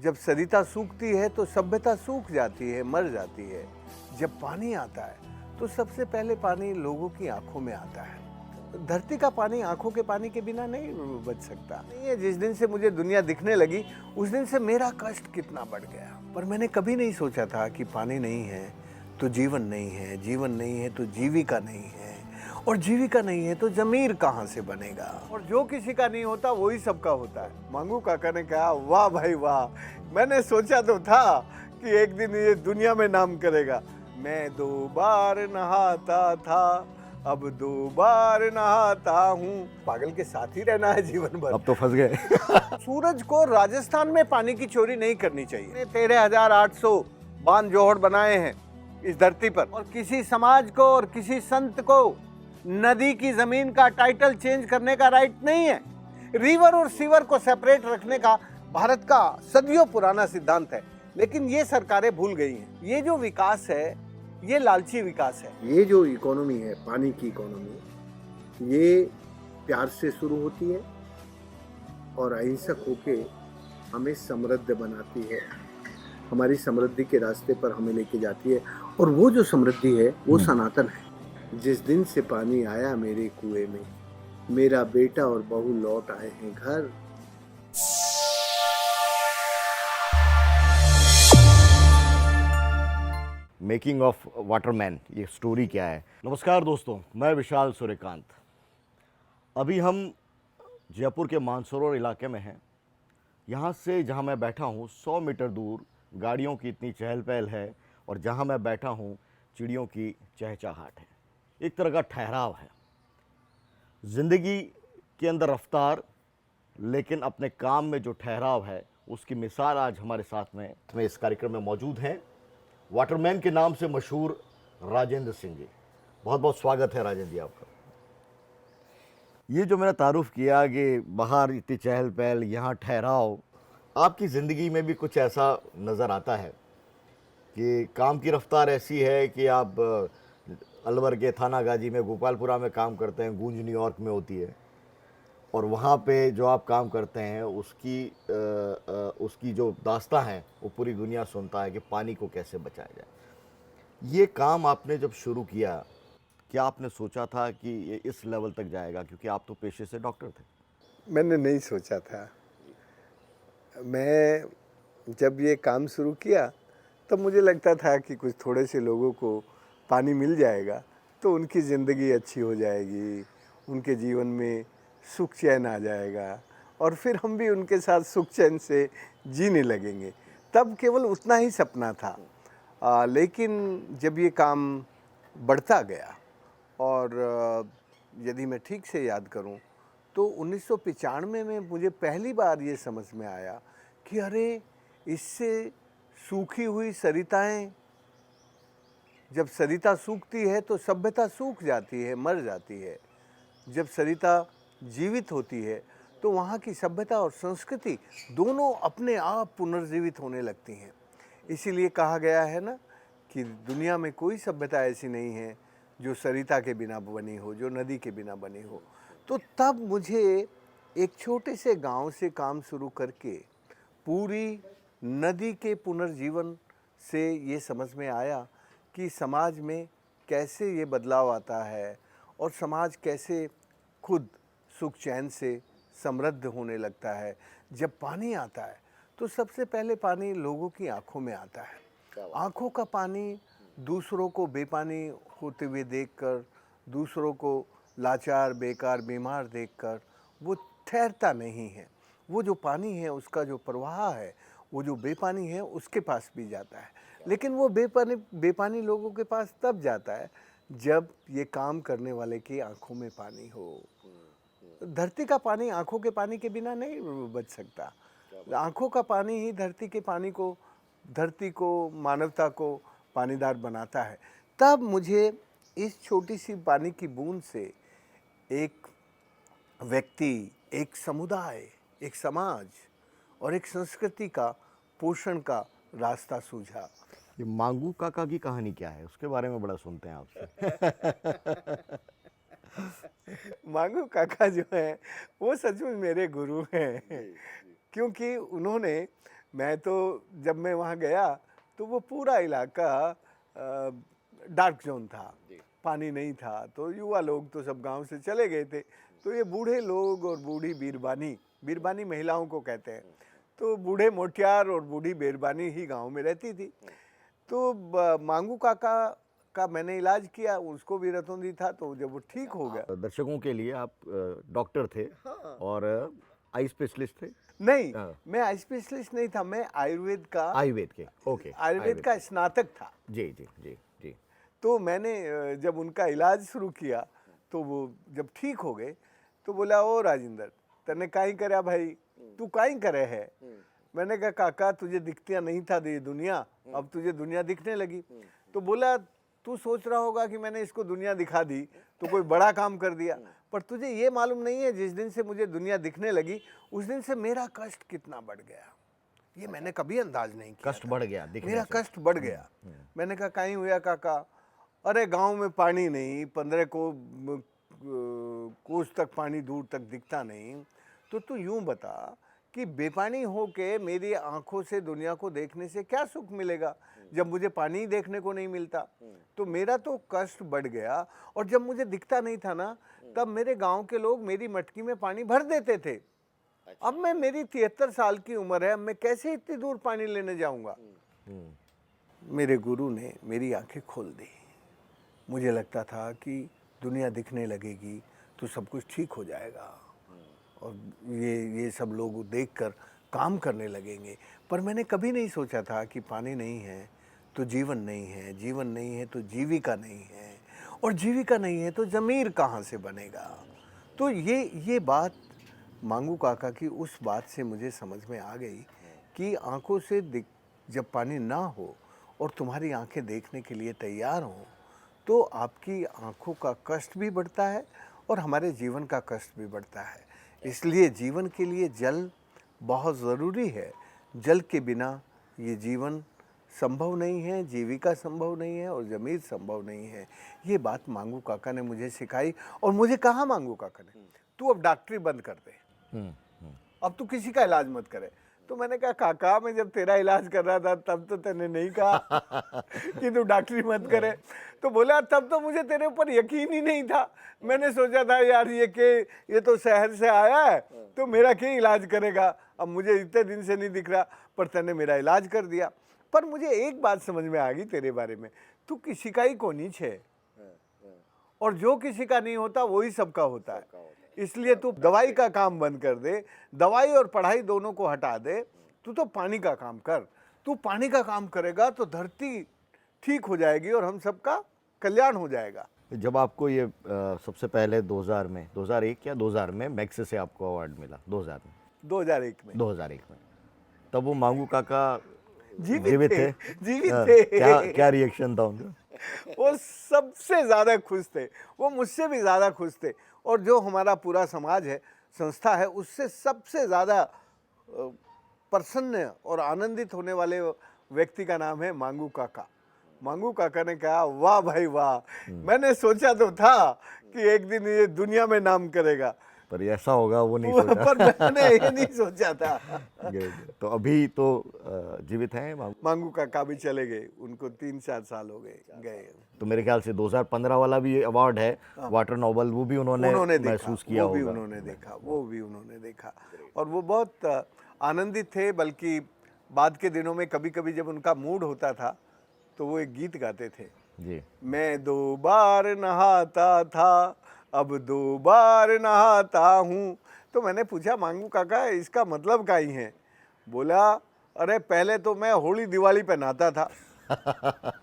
जब सरिता सूखती है तो सभ्यता सूख जाती है, मर जाती है। जब पानी आता है तो सबसे पहले पानी लोगों की आंखों में आता है। धरती का पानी आंखों के पानी के बिना नहीं बच सकता। ये जिस दिन से मुझे दुनिया दिखने लगी उस दिन से मेरा कष्ट कितना बढ़ गया। पर मैंने कभी नहीं सोचा था कि पानी नहीं है तो जीवन नहीं है, जीवन नहीं है तो जीविका नहीं है, और जीविका नहीं है तो जमीर कहाँ से बनेगा। और जो किसी का नहीं होता वही सबका होता है। मांगू काका ने कहा, वाह भाई वाह, मैंने सोचा तो था कि एक दिन ये दुनिया में नाम करेगा। मैं 2 बार नहाता था, अब 2 बार नहाता हूँ। पागल के साथ ही रहना है जीवन भर। अब तो फंस गए। सूरज को राजस्थान में पानी की चोरी नहीं करनी चाहिए। 13,800 बांध जोहड़ बनाए हैं इस धरती पर, और किसी समाज को और किसी संत को नदी की जमीन का टाइटल चेंज करने का राइट नहीं है। रिवर और सीवर को सेपरेट रखने का भारत का सदियों पुराना सिद्धांत है, लेकिन ये सरकारें भूल गई हैं। ये जो विकास है ये लालची विकास है। ये जो इकोनॉमी है, पानी की इकोनॉमी, ये प्यार से शुरू होती है और अहिंसक होके हमें समृद्ध बनाती है, हमारी समृद्धि के रास्ते पर हमें लेके जाती है। और वो जो समृद्धि है वो सनातन है। जिस दिन से पानी आया मेरे कुएं में, मेरा बेटा और बहू लौट आए हैं घर। मेकिंग ऑफ वाटरमैन, ये स्टोरी क्या है। नमस्कार दोस्तों, मैं विशाल सूर्यकांत। अभी हम जयपुर के मानसरोवर इलाके में हैं। यहाँ से जहाँ मैं बैठा हूँ 100 मीटर दूर गाड़ियों की इतनी चहल पहल है, और जहाँ मैं बैठा हूँ चिड़ियों की चहचहाट है। एक तरह का ठहराव है। ज़िंदगी के अंदर रफ्तार, लेकिन अपने काम में जो ठहराव है उसकी मिसाल आज हमारे साथ में इस कार्यक्रम में मौजूद हैं वाटरमैन के नाम से मशहूर राजेंद्र सिंह जी। बहुत बहुत स्वागत है राजेंद्र जी आपका। ये जो मैंने तारुफ किया कि बाहर इतनी चहल पहल, यहाँ ठहराव, आपकी ज़िंदगी में भी कुछ ऐसा नज़र आता है कि काम की रफ्तार ऐसी है कि आप अलवर के थाना गाजी में गोपालपुरा में काम करते हैं, गूंज न्यूयॉर्क में होती है, और वहाँ पे जो आप काम करते हैं उसकी जो दास्तां है वो पूरी दुनिया सुनता है कि पानी को कैसे बचाया जाए। ये काम आपने जब शुरू किया, क्या आपने सोचा था कि ये इस लेवल तक जाएगा, क्योंकि आप तो पेशे से डॉक्टर थे? मैंने नहीं सोचा था। मैं जब ये काम शुरू किया तब मुझे लगता था कि कुछ थोड़े से लोगों को पानी मिल जाएगा तो उनकी ज़िंदगी अच्छी हो जाएगी, उनके जीवन में सुख चैन आ जाएगा, और फिर हम भी उनके साथ सुख चैन से जीने लगेंगे। तब केवल उतना ही सपना था। लेकिन जब ये काम बढ़ता गया, और यदि मैं ठीक से याद करूं तो 1995 में मुझे पहली बार ये समझ में आया कि अरे, इससे सूखी हुई सरिताएं, जब सरिता सूखती है तो सभ्यता सूख जाती है, मर जाती है। जब सरिता जीवित होती है तो वहाँ की सभ्यता और संस्कृति दोनों अपने आप पुनर्जीवित होने लगती हैं। इसीलिए कहा गया है ना कि दुनिया में कोई सभ्यता ऐसी नहीं है जो सरिता के बिना बनी हो, जो नदी के बिना बनी हो। तो तब मुझे एक छोटे से गांव से काम शुरू करके पूरी नदी के पुनर्जीवन से ये समझ में आया कि समाज में कैसे ये बदलाव आता है, और समाज कैसे खुद सुख चैन से समृद्ध होने लगता है। जब पानी आता है तो सबसे पहले पानी लोगों की आंखों में आता है। आंखों का पानी दूसरों को बेपानी होते हुए देखकर, दूसरों को लाचार, बेकार, बीमार देखकर वो ठहरता नहीं है। वो जो पानी है उसका जो प्रवाह है, वो जो बेपानी है उसके पास भी जाता है। लेकिन वो बेपानी लोगों के पास तब जाता है जब ये काम करने वाले की आंखों में पानी हो। धरती का पानी आंखों के पानी के बिना नहीं बच सकता। आंखों का पानी ही धरती के पानी को, धरती को, मानवता को पानीदार बनाता है। तब मुझे इस छोटी सी पानी की बूंद से एक व्यक्ति, एक समुदाय, एक समाज और एक संस्कृति का पोषण का रास्ता सूझा। ये मांगू काका की कहानी क्या है, उसके बारे में बड़ा सुनते हैं आपसे। मांगू काका जो है वो सचमुच मेरे गुरु हैं, क्योंकि उन्होंने मैं तो जब मैं वहाँ गया तो वो पूरा इलाका डार्क जोन था, पानी नहीं था। तो युवा लोग तो सब गांव से चले गए थे, तो ये बूढ़े लोग और बूढ़ी बीरबानी, बीरबानी महिलाओं को कहते हैं, तो बूढ़े मोटियार और बूढ़ी बीरबानी ही गांव में रहती थी। तो मांगू काका का मैंने इलाज किया, उसको भी रतौंधी था, तो जब वो ठीक हो गया। दर्शकों के लिए आप डॉक्टर थे और आई स्पेशलिस्ट थे? नहीं, हाँ। मैं आई स्पेशलिस्ट नहीं था, मैं आयुर्वेद का, आयुर्वेद के, ओके, आयुर्वेद का स्नातक था। जी जी जी जी। तो मैंने जब उनका इलाज शुरू किया तो वो जब ठीक हो गए तो बोला, ओ राजेंद्र तने काई करे भाई, तू काई करे है? मैंने कहा काका तुझे दिखती नहीं था ये दुनिया, अब तुझे दुनिया दिखने लगी। तो बोला तू सोच रहा होगा कि मैंने इसको दुनिया दिखा दी तो कोई बड़ा काम कर दिया, पर तुझे ये मालूम नहीं है जिस दिन से मुझे दुनिया दिखने लगी उस दिन से मेरा कष्ट कितना बढ़ गया, ये मैंने कभी अंदाज नहीं किया। कष्ट बढ़ गया दिखने मेरा से। कष्ट बढ़ गया। मैंने कहा कहीं हुआ काका? अरे गांव में पानी नहीं, 15 कोस तक पानी दूर तक दिखता नहीं, तो तू यूं बता कि बेपानी हो के मेरी आंखों से दुनिया को देखने से क्या सुख मिलेगा जब मुझे पानी ही देखने को नहीं मिलता। तो मेरा तो कष्ट बढ़ गया, और जब मुझे दिखता नहीं था ना तब मेरे गांव के लोग मेरी मटकी में पानी भर देते थे। अब मैं, मेरी 73 साल की उम्र है, अब मैं कैसे इतनी दूर पानी लेने जाऊंगा? मेरे गुरु ने मेरी आंखें खोल दी। मुझे लगता था कि दुनिया दिखने लगेगी तो सब कुछ ठीक हो जाएगा और ये सब लोग देखकर काम करने लगेंगे, पर मैंने कभी नहीं सोचा था कि पानी नहीं है तो जीवन नहीं है, जीवन नहीं है तो जीविका नहीं है, और जीविका नहीं है तो ज़मीर कहाँ से बनेगा। तो ये बात मांगू काका की उस बात से मुझे समझ में आ गई कि आंखों से जब पानी ना हो और तुम्हारी आंखें देखने के लिए तैयार हों तो आपकी आंखों का कष्ट भी बढ़ता है और हमारे जीवन का कष्ट भी बढ़ता है। इसलिए जीवन के लिए जल बहुत ज़रूरी है। जल के बिना ये जीवन संभव नहीं है, जीविका संभव नहीं है और ज़मीर संभव नहीं है। ये बात मांगू काका ने मुझे सिखाई, और मुझे कहा मांगू काका ने, तू अब डॉक्टरी बंद कर दे, अब तू किसी का इलाज मत करे। तो मैंने कहा काका मैं जब तेरा इलाज कर रहा था तब तो तूने नहीं कहा कि तू डॉक्टरी मत करे। तो बोला तब तो मुझे तेरे ऊपर यकीन ही नहीं था, मैंने सोचा था यार ये तो शहर से आया है तो मेरा क्या इलाज करेगा, अब मुझे इतने दिन से नहीं दिख रहा, पर तूने मेरा इलाज कर दिया। पर मुझे एक बात समझ में आ गई तेरे बारे में, तू किसी का ही कोनी छे, और जो किसी का नहीं होता वही सबका होता है। इसलिए तू दवाई का काम बंद कर दे, दवाई और पढ़ाई दोनों को हटा दे, तू तो पानी का काम कर। तू पानी का काम करेगा तो धरती ठीक हो जाएगी और हम सबका कल्याण हो जाएगा। जब आपको ये सबसे पहले 2000 में, 2001 या 2000 में मैक्से से आपको अवार्ड मिला, 2000 में, 2001 में, तब वो मांगू काका जीवित थे? जीवित हाँ, थे। क्या रिएक्शन था उनका? वो सबसे ज़्यादा खुश थे, वो मुझसे भी ज़्यादा खुश थे, और जो हमारा पूरा समाज है, संस्था है, उससे सबसे ज़्यादा प्रसन्न और आनंदित होने वाले व्यक्ति का नाम है मांगू काका। मांगू काका ने कहा वाह भाई वाह, मैंने सोचा तो था कि एक दिन ये दुनिया में नाम करेगा, पर ऐसा होगा वो नहीं सोचा। पर मैंने ये नहीं सोचा था। तो अभी तो जीवित हैं मांगू काका भी चले गए, उनको 3-4 साल हो गए। तो मेरे ख्याल से 2015 वाला भी अवार्ड है वाटर नोबल, वो भी उन्होंने महसूस किया होगा। वो भी उन्होंने देखा और वो बहुत आनंदित थे। बल्कि बाद के दिनों में कभी कभी जब उनका मूड होता था तो वो एक गीत गाते थे जी। मैं 2 बार नहाता था अब 2 बार नहाता हूँ। तो मैंने पूछा मांगू काका इसका मतलब क्या ही है? बोला अरे पहले तो मैं होली दिवाली पे नहाता था,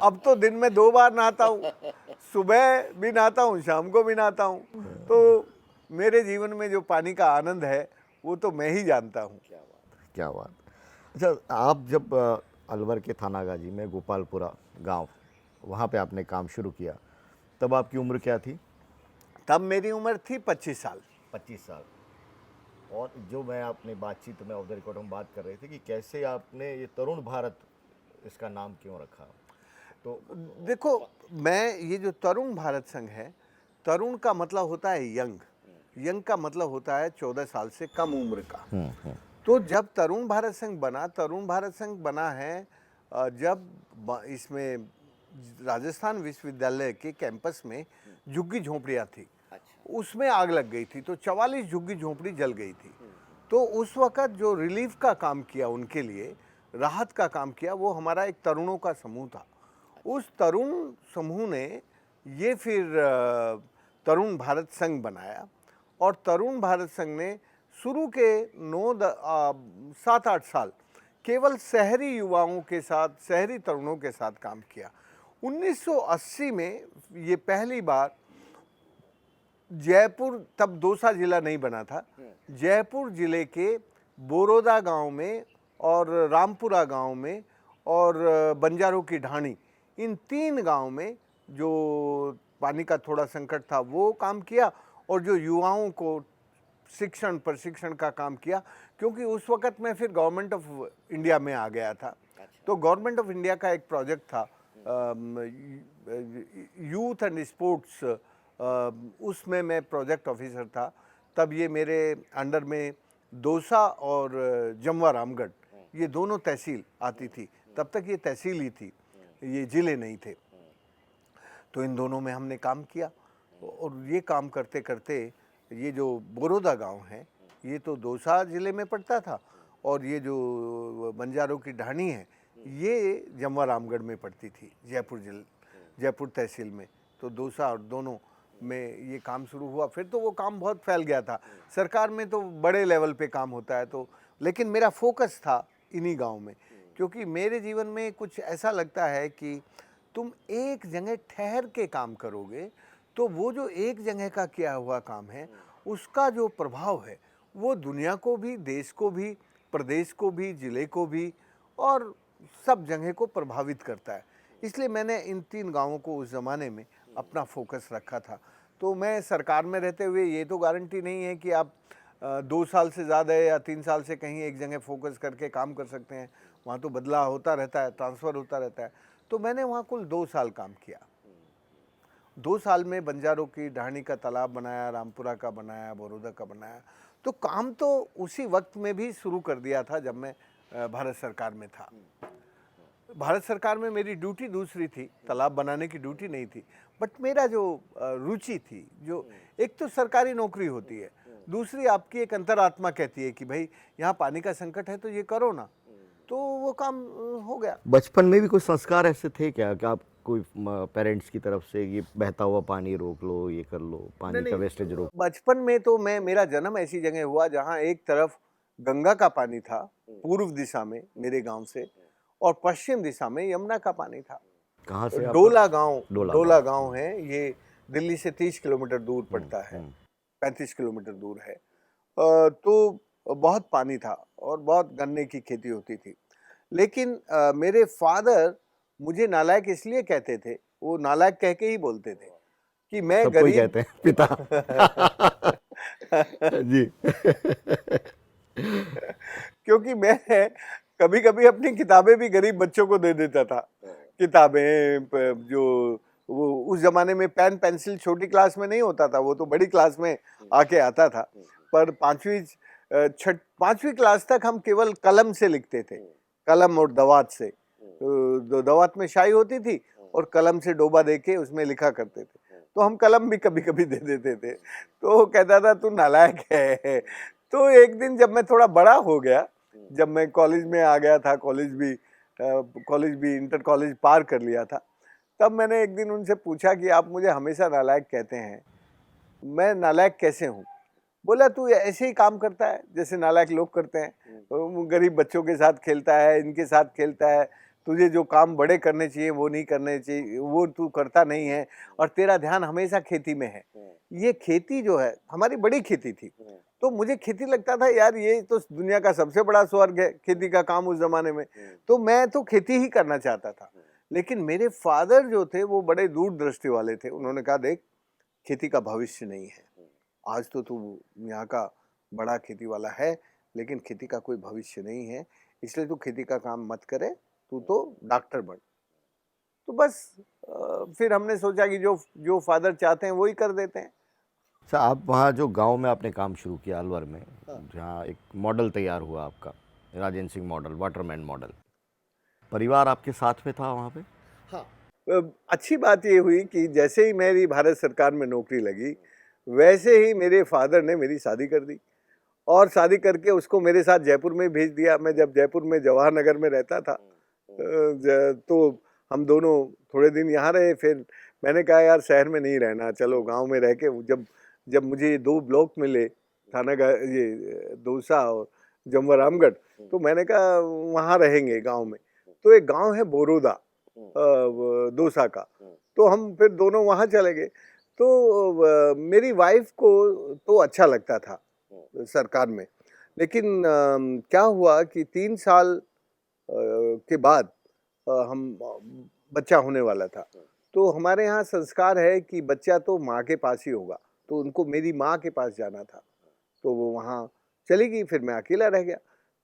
अब तो दिन में 2 बार नहाता हूँ, सुबह भी नहाता हूँ शाम को भी नहाता हूँ। तो मेरे जीवन में जो पानी का आनंद है वो तो मैं ही जानता हूँ। क्या बात। अच्छा, आप जब अलवर के थानागाजी में गोपालपुरा गांव, वहाँ पे आपने काम शुरू किया, तब आपकी उम्र क्या थी? तब मेरी उम्र थी 25 साल। 25 साल। और जो मैं अपनी बातचीत में ऑफ द रिकॉर्ड हम बात कर रहे थे कि कैसे आपने ये तरुण भारत इसका नाम क्यों रखा? तो देखो, मैं ये जो तरुण भारत संघ है, तरुण का मतलब होता है यंग, यंग का मतलब होता है 14 साल से कम उम्र का। तो जब तरुण भारत संघ बना है जब इसमें राजस्थान विश्वविद्यालय के कैंपस में झुग्गी झोंपड़ियाँ थी, उसमें आग लग गई थी, तो 44 झुग्गी झोंपड़ी जल गई थी। तो उस वक़्त जो रिलीफ का काम किया, उनके लिए राहत का काम किया, वो हमारा एक तरुणों का समूह था। उस तरुण समूह ने ये फिर तरुण भारत संघ बनाया, और तरुण भारत संघ ने शुरू के 7-8 साल केवल शहरी युवाओं के साथ, शहरी तरुणों के साथ काम किया। 1980 में ये पहली बार जयपुर, तब दौसा जिला नहीं बना था, जयपुर जिले के बोरोदा गांव में और रामपुरा गांव में और बंजारों की ढाणी, इन 3 गांव में जो पानी का थोड़ा संकट था वो काम किया, और जो युवाओं को शिक्षण प्रशिक्षण का काम किया, क्योंकि उस वक़्त मैं फिर गवर्नमेंट ऑफ इंडिया में आ गया था। तो गवर्नमेंट ऑफ इंडिया का एक प्रोजेक्ट था यूथ एंड स्पोर्ट्स, उसमें मैं प्रोजेक्ट ऑफिसर था। तब ये मेरे अंडर में दौसा और जमवा रामगढ़, ये दोनों तहसील आती थी। तब तक ये तहसील ही थी, ये ज़िले नहीं थे। तो इन दोनों में हमने काम किया, और ये काम करते करते ये जो बोरोदा गांव है, ये तो दौसा ज़िले में पड़ता था, और ये जो बंजारों की ढाणी है, ये जमवा रामगढ़ में पड़ती थी, जयपुर तहसील में। तो दौसा और दोनों में ये काम शुरू हुआ। फिर तो वो काम बहुत फैल गया था। सरकार में तो बड़े लेवल पे काम होता है, तो लेकिन मेरा फोकस था इन्हीं गांव में, क्योंकि मेरे जीवन में कुछ ऐसा लगता है कि तुम एक जगह ठहर के काम करोगे तो वो जो एक जगह का किया हुआ काम है, उसका जो प्रभाव है वो दुनिया को भी, देश को भी, प्रदेश को भी, ज़िले को भी, और सब जगह को प्रभावित करता है। इसलिए मैंने इन 3 गांवों को उस ज़माने में अपना फोकस रखा था। तो मैं सरकार में रहते हुए ये तो गारंटी नहीं है कि आप 2 साल से ज़्यादा या 3 साल से कहीं एक जगह फोकस करके काम कर सकते हैं। वहाँ तो बदलाव होता रहता है, ट्रांसफ़र होता रहता है। तो मैंने वहाँ कुल 2 साल काम किया। 2 साल में बंजारों की ढाणी का तालाब बनाया, रामपुरा का बनाया, बड़ौदा का बनाया। तो काम तो उसी वक्त में भी शुरू कर दिया था जब मैं भारत सरकार में था। भारत सरकार में मेरी ड्यूटी दूसरी थी, तालाब बनाने की ड्यूटी नहीं थी, बट मेरा जो रुचि थी, जो एक तो सरकारी नौकरी होती है, दूसरी आपकी एक अंतरात्मा कहती है कि भाई यहाँ पानी का संकट है तो ये करो ना, तो वो काम हो गया। बचपन में भी कोई संस्कार ऐसे थे क्या कि आप कोई पेरेंट्स की तरफ से ये बहता हुआ पानी रोक लो, ये कर लो, पानी का वेस्टेज रोक? बचपन में तो मेरा जन्म ऐसी जगह हुआ जहाँ एक तरफ गंगा का पानी था पूर्व दिशा में मेरे गांव से, और पश्चिम दिशा में यमुना का पानी था। कहाँ से? डोला गांव है, ये दिल्ली से 30 किलोमीटर दूर पड़ता है, 35 किलोमीटर दूर है। तो बहुत पानी था और बहुत गन्ने की खेती होती थी। लेकिन मेरे फादर मुझे नालायक इसलिए कहते थे, वो नालायक कह के ही बोलते थे कि मैं सबको ही कहते हैं पिता। जी। क्योंकि मैं कभी कभी अपनी किताबें भी गरीब बच्चों को दे देता था। किताबें जो वो उस जमाने में पेन पेंसिल छोटी क्लास में नहीं होता था, वो तो बड़ी क्लास में आके आता था। पर 5वीं क्लास तक हम केवल कलम से लिखते थे, कलम और दवात से। तो दवात में स्याही होती थी और कलम से डोबा देके उसमें लिखा करते थे। तो हम कलम भी कभी कभी दे देते थे, तो वो कहता था तू नालायक है। तो एक दिन जब मैं थोड़ा बड़ा हो गया, जब मैं कॉलेज में आ गया था, कॉलेज भी इंटर कॉलेज पार कर लिया था, तब मैंने एक दिन उनसे पूछा कि आप मुझे हमेशा नालायक कहते हैं, मैं नालायक कैसे हूँ? बोला तू ऐसे ही काम करता है जैसे नालायक लोग करते हैं, गरीब बच्चों के साथ खेलता है, इनके साथ खेलता है, तुझे जो काम बड़े करने चाहिए वो नहीं करने चाहिए, वो तू करता नहीं है, और तेरा ध्यान हमेशा खेती में है। ये खेती जो है, हमारी बड़ी खेती थी, तो मुझे खेती लगता था यार ये तो दुनिया का सबसे बड़ा स्वर्ग है, खेती का काम उस जमाने में। तो मैं तो खेती ही करना चाहता था। लेकिन मेरे फादर जो थे वो बड़े दूरदृष्टि वाले थे। उन्होंने कहा देख, खेती का भविष्य नहीं है, आज तो तू यहाँ का बड़ा खेती वाला है, लेकिन खेती का कोई भविष्य नहीं है, इसलिए तू खेती का काम मत करे, तू तो डॉक्टर बन। तो बस फिर हमने सोचा कि जो फादर चाहते हैं वही कर देते हैं। सर आप वहाँ जो गांव में आपने काम शुरू किया अलवर में, हाँ। जहाँ एक मॉडल तैयार हुआ आपका, Rajendra Singh model, Waterman model, परिवार आपके साथ में था वहाँ पे? हाँ। अच्छी बात ये हुई कि जैसे ही मेरी भारत सरकार में नौकरी लगी, वैसे ही मेरे फादर ने मेरी शादी कर दी और शादी करके उसको मेरे साथ जयपुर में भेज दिया। मैं जब जयपुर में जवाहर नगर में रहता था, तो हम दोनों थोड़े दिन यहाँ रहे। फिर मैंने कहा यार शहर में नहीं रहना, चलो गांव में रह के, जब जब मुझे 2 ब्लॉक मिले, ये दौसा और जमवा रामगढ़, तो मैंने कहा वहाँ रहेंगे गांव में। तो एक गांव है बोरोदा, दौसा का, तो हम फिर दोनों वहाँ चले गए। तो मेरी वाइफ को तो अच्छा लगता था सरकार में, लेकिन क्या हुआ कि 3 साल के बाद हम बच्चा होने वाला था। तो हमारे यहाँ संस्कार है कि बच्चा तो माँ के पास ही होगा, तो उनको मेरी माँ के पास जाना था। तो वो वहाँ चली गई, फिर मैं अकेला रह गया।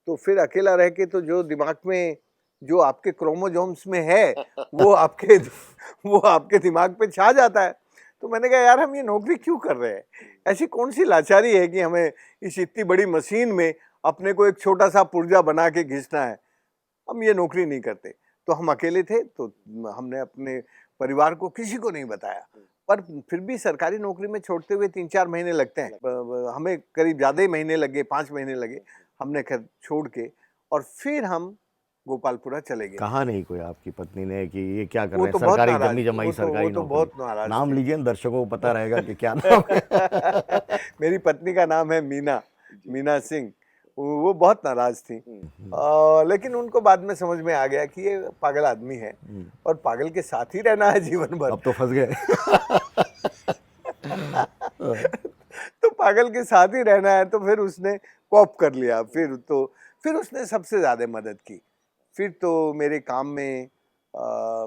तो फिर अकेला रह के तो जो दिमाग में जो आपके क्रोमोसोम्स में है वो आपके दिमाग पे छा जाता है। तो मैंने कहा यार हम ये नौकरी क्यों कर रहे हैं? ऐसी कौन सी लाचारी है कि हमें इस इतनी बड़ी मशीन में अपने को एक छोटा सा पुर्जा बना के घिसना है? हम ये नौकरी नहीं करते। तो हम अकेले थे, तो हमने अपने परिवार को किसी को नहीं बताया। पर फिर भी सरकारी नौकरी में छोड़ते हुए 3-4 महीने लगते हैं। हमें करीब ज़्यादा ही महीने लगे, 5 महीने लगे। हमने खैर छोड़ के और फिर हम गोपालपुरा चले गए। कहा नहीं कोई आपकी पत्नी ने कि ये क्या कर वो रहे हैं, तो बहुत सरकारी नाराज, जमी जमाई वो सरकारी तो नौकरी? बहुत नाराज नाम थी। लीजिए ना, दर्शकों को पता रहेगा कि क्या नाम है। मेरी पत्नी का नाम है मीना, मीना सिंह। वो बहुत नाराज थी। लेकिन उनको बाद में समझ में आ गया कि ये पागल आदमी है और पागल के साथ ही रहना है जीवन भर। अब तो फंस गए। तो पागल के साथ ही रहना है, तो फिर उसने कॉप कर लिया। फिर उसने सबसे ज्यादा मदद की। फिर तो मेरे काम में अ,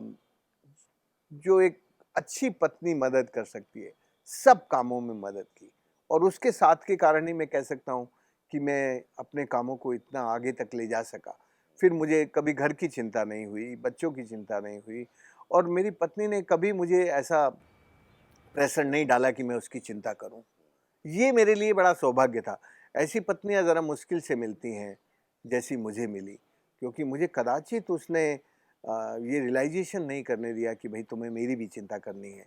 जो एक अच्छी पत्नी मदद कर सकती है, सब कामों में मदद की। और उसके साथ के कारण ही मैं कह सकता हूँ कि मैं अपने कामों को इतना आगे तक ले जा सका। फिर मुझे कभी घर की चिंता नहीं हुई, बच्चों की चिंता नहीं हुई, और मेरी पत्नी ने कभी मुझे ऐसा प्रेशर नहीं डाला कि मैं उसकी चिंता करूं। ये मेरे लिए बड़ा सौभाग्य था। ऐसी पत्नियां ज़रा मुश्किल से मिलती हैं जैसी मुझे मिली, क्योंकि मुझे कदाचित उसने ये रियलाइजेशन नहीं करने दिया कि भाई तुम्हें मेरी भी चिंता करनी है।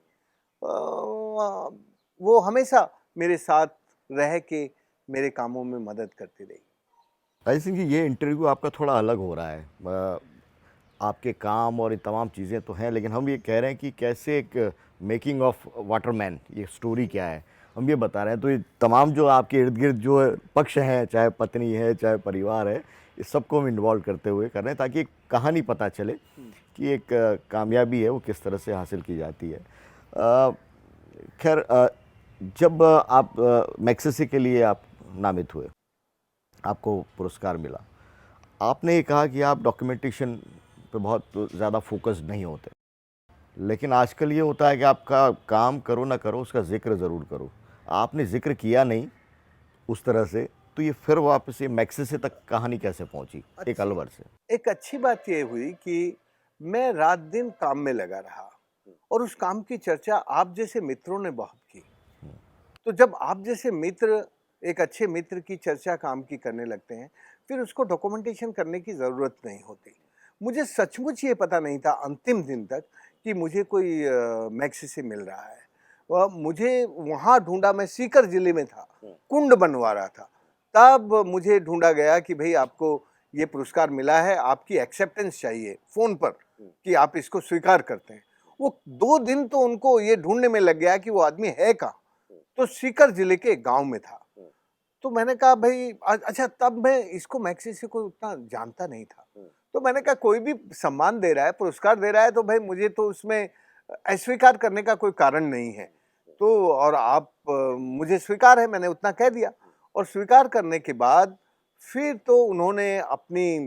वो हमेशा मेरे साथ रह के मेरे कामों में मदद करती रही। आई थिंक ये इंटरव्यू आपका थोड़ा अलग हो रहा है। आपके काम और ये तमाम चीज़ें तो हैं, लेकिन हम ये कह रहे हैं कि कैसे एक मेकिंग ऑफ वाटरमैन, ये स्टोरी क्या है, हम ये बता रहे हैं। तो ये तमाम जो आपके इर्द गिर्द जो पक्ष हैं, चाहे पत्नी है चाहे परिवार है, इस सबको हम इन्वॉल्व करते हुए कर रहे हैं, ताकि एक कहानी पता चले कि एक कामयाबी है वो किस तरह से हासिल की जाती है। खैर, जब आप मैग्सेसे के लिए आप नामित हुए, आपको पुरस्कार मिला, आपने ये कहा कि आप डॉक्यूमेंटेशन पे बहुत ज़्यादा फोकस नहीं होते, लेकिन आजकल ये होता है कि आपका काम करो ना करो उसका जिक्र ज़रूर करो। आपने जिक्र किया नहीं उस तरह से, तो ये फिर वापस ये मैग्सेसे तक कहानी कैसे पहुंची एक अलवर से? एक अच्छी बात ये हुई कि मैं रात दिन काम में लगा रहा, और उस काम की चर्चा आप जैसे मित्रों ने बहुत की। तो जब आप जैसे मित्र एक अच्छे मित्र की चर्चा काम की करने लगते हैं, फिर उसको डॉक्यूमेंटेशन करने की ज़रूरत नहीं होती। मुझे सचमुच ये पता नहीं था अंतिम दिन तक कि मुझे कोई मैग्सेसे मिल रहा है। मुझे वहाँ ढूंढा, मैं सीकर जिले में था, कुंड बनवा रहा था, तब मुझे ढूंढा गया कि भाई आपको ये पुरस्कार मिला है, आपकी एक्सेप्टेंस चाहिए फ़ोन पर कि आप इसको स्वीकार करते हैं। वो 2 दिन तो उनको ये ढूंढने में लग गया कि वो आदमी है कहाँ। तो सीकर जिले के एक गांव में था। तो मैंने कहा भाई अच्छा, तब मैं इसको मैग्सेसे को उतना जानता नहीं था। तो मैंने कहा कोई भी सम्मान दे रहा है, पुरस्कार दे रहा है, तो भाई मुझे तो उसमें अस्वीकार करने का कोई कारण नहीं है। तो और आप मुझे स्वीकार है, मैंने उतना कह दिया। और स्वीकार करने के बाद फिर तो उन्होंने अपनी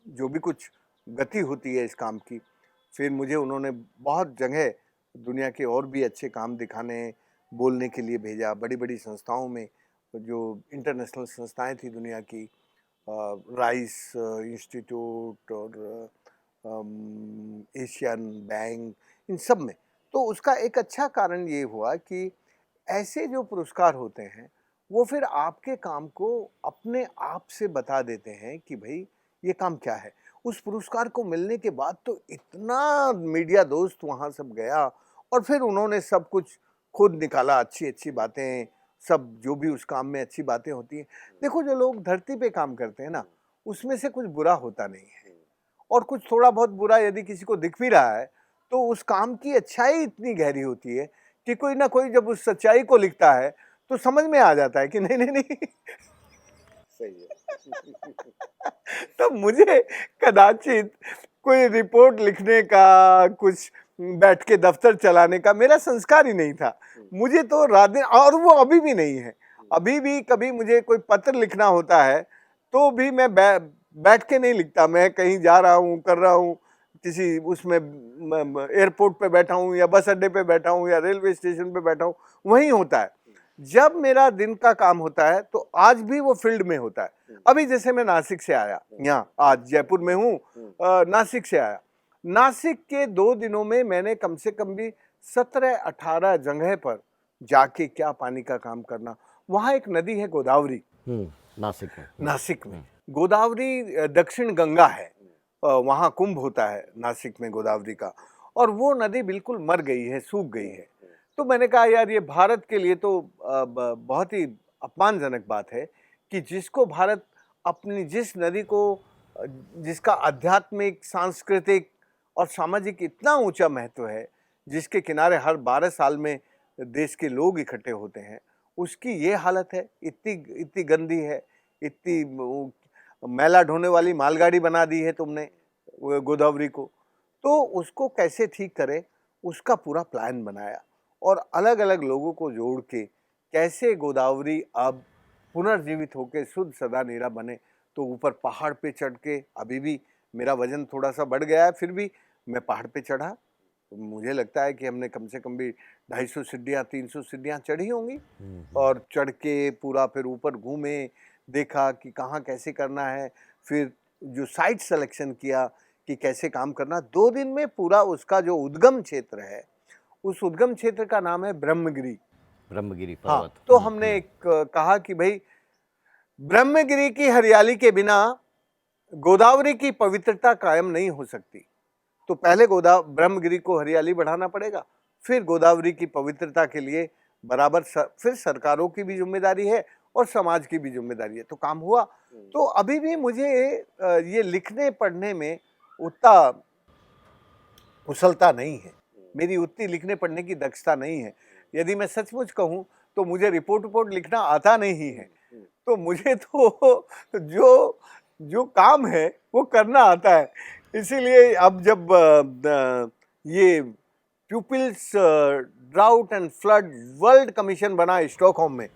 जो भी कुछ गति होती है इस काम की, फिर मुझे उन्होंने बहुत जगह दुनिया के और भी अच्छे काम दिखाने, बोलने के लिए भेजा। बड़ी-बड़ी संस्थाओं में, जो इंटरनेशनल संस्थाएं थी दुनिया की, राइस इंस्टीट्यूट और एशियन बैंक, इन सब में। तो उसका एक अच्छा कारण ये हुआ कि ऐसे जो पुरस्कार होते हैं वो फिर आपके काम को अपने आप से बता देते हैं कि भाई ये काम क्या है। उस पुरस्कार को मिलने के बाद तो इतना मीडिया दोस्त वहाँ सब गया और फिर उन्होंने सब कुछ खुद निकाला, अच्छी-अच्छी बातें, सब जो भी उस काम में अच्छी बातें होती हैं। देखो जो लोग धरती पे काम करते हैं ना, उसमें से कुछ बुरा होता नहीं है और कुछ थोड़ा बहुत बुरा यदि किसी को दिख भी रहा है, तो उस काम की अच्छाई इतनी गहरी होती है कि कोई ना कोई जब उस सच्चाई को लिखता है, तो समझ में आ जाता है कि नहीं। सही है। तो मुझे कदाचित कोई रिपोर्ट लिखने का, कुछ बैठ के दफ्तर चलाने का मेरा संस्कार ही नहीं था। मुझे तो रात दिन, और वो अभी भी नहीं है। अभी भी कभी मुझे कोई पत्र लिखना होता है, तो भी मैं बैठ के नहीं लिखता। मैं कहीं जा रहा हूँ, कर रहा हूँ, किसी उसमें एयरपोर्ट पे बैठा हूँ या बस अड्डे पे बैठा हूँ या रेलवे स्टेशन पे बैठा हूँ, वहीं होता है। जब मेरा दिन का काम होता है तो आज भी वो फील्ड में होता है। अभी जैसे मैं नासिक से आया, यहाँ आज जयपुर में हूँ, नासिक से आया। नासिक के 2 दिनों में मैंने कम से कम भी 17-18 जगह पर जाके क्या पानी का काम करना। वहाँ एक नदी है गोदावरी, नासिक में। नासिक में गोदावरी दक्षिण गंगा है। वहाँ कुंभ होता है नासिक में गोदावरी का, और वो नदी बिल्कुल मर गई है, सूख गई है। तो मैंने कहा यार ये भारत के लिए तो बहुत ही अपमानजनक बात है कि जिसको भारत अपनी जिस नदी को जिसका आध्यात्मिक, सांस्कृतिक और सामाजिक इतना ऊंचा महत्व है, जिसके किनारे हर 12 साल में देश के लोग इकट्ठे होते हैं, उसकी ये हालत है, इतनी इतनी गंदी है, इतनी मैला ढोने वाली मालगाड़ी बना दी है तुमने गोदावरी को। तो उसको कैसे ठीक करें, उसका पूरा प्लान बनाया और अलग अलग लोगों को जोड़ के कैसे गोदावरी अब पुनर्जीवित होकर शुद्ध सदा नीरा बने। तो ऊपर पहाड़ पे चढ़ के, अभी भी मेरा वजन थोड़ा सा बढ़ गया है, फिर भी मैं पहाड़ पे चढ़ा। तो मुझे लगता है कि हमने कम से कम भी 250 सीढ़ियाँ, 300 सीढ़ियाँ चढ़ी होंगी, और चढ़ के पूरा फिर ऊपर घूमे, देखा कि कहाँ कैसे करना है, फिर जो साइट सिलेक्शन किया कि कैसे काम करना। 2 दिन में पूरा उसका जो उद्गम क्षेत्र है, उस उद्गम क्षेत्र का नाम है ब्रह्मगिरी। ब्रह्मगिरी पर्वत। हाँ, तो हमने एक कहा कि भाई ब्रह्मगिरी की हरियाली के बिना गोदावरी की पवित्रता कायम नहीं हो सकती। तो पहले ब्रह्मगिरी को हरियाली बढ़ाना पड़ेगा, फिर गोदावरी की पवित्रता के लिए बराबर फिर सरकारों की भी जिम्मेदारी है और समाज की भी जिम्मेदारी है। तो काम हुआ। तो अभी भी मुझे ये लिखने पढ़ने में उतना कुशलता नहीं है, मेरी उतनी लिखने पढ़ने की दक्षता नहीं है। यदि मैं सचमुच कहूँ तो मुझे रिपोर्ट लिखना आता नहीं है। तो मुझे तो जो जो काम है वो करना आता है। इसीलिए अब जब ये pupils drought and flood world commission बना स्टॉकहोम में,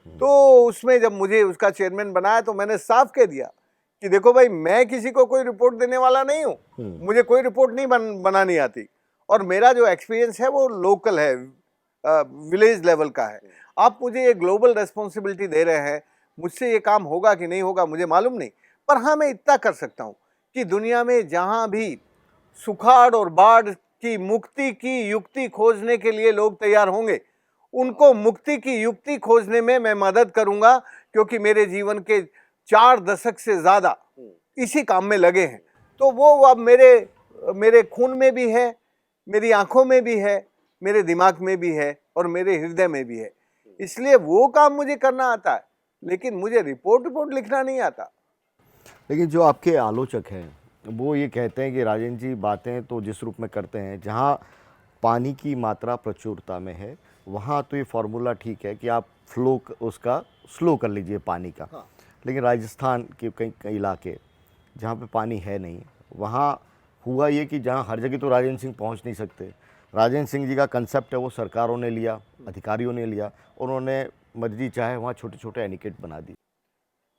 तो उसमें जब मुझे उसका चेयरमैन बनाया तो मैंने साफ कह दिया कि देखो भाई, मैं किसी को कोई रिपोर्ट देने वाला नहीं हूँ, मुझे कोई रिपोर्ट नहीं बनानी आती, और मेरा जो एक्सपीरियंस है वो लोकल है, विलेज लेवल का है। आप मुझे ये ग्लोबल रेस्पॉन्सिबिलिटी दे रहे हैं, मुझसे ये काम होगा कि नहीं होगा मुझे मालूम नहीं, पर हाँ मैं इतना कर सकता हूँ कि दुनिया में जहाँ भी सुखाड़ और बाढ़ की मुक्ति की युक्ति खोजने के लिए लोग तैयार होंगे, उनको मुक्ति की युक्ति खोजने में मैं मदद करूंगा, क्योंकि मेरे जीवन के 4 दशक से ज्यादा इसी काम में लगे हैं। तो वो अब मेरे खून में भी है, मेरी आंखों में भी है, मेरे दिमाग में भी है और मेरे हृदय में भी है। इसलिए वो काम मुझे करना आता है, लेकिन मुझे रिपोर्ट लिखना नहीं आता। लेकिन जो आपके आलोचक हैं वो ये कहते हैं कि राजेंद्र जी बातें तो जिस रूप में करते हैं, जहाँ पानी की मात्रा प्रचुरता में है वहाँ तो ये फार्मूला ठीक है कि आप फ्लो उसका स्लो कर लीजिए पानी का। हाँ। लेकिन राजस्थान के कई इलाके जहाँ पे पानी है नहीं, वहाँ हुआ ये कि जहाँ हर जगह तो राजेंद्र सिंह पहुँच नहीं सकते। राजेंद्र सिंह जी का कंसेप्ट है वो सरकारों ने लिया, अधिकारियों ने लिया, उन्होंने मर्जी चाहे वहाँ छोटे छोटे एनिकेट बना दी।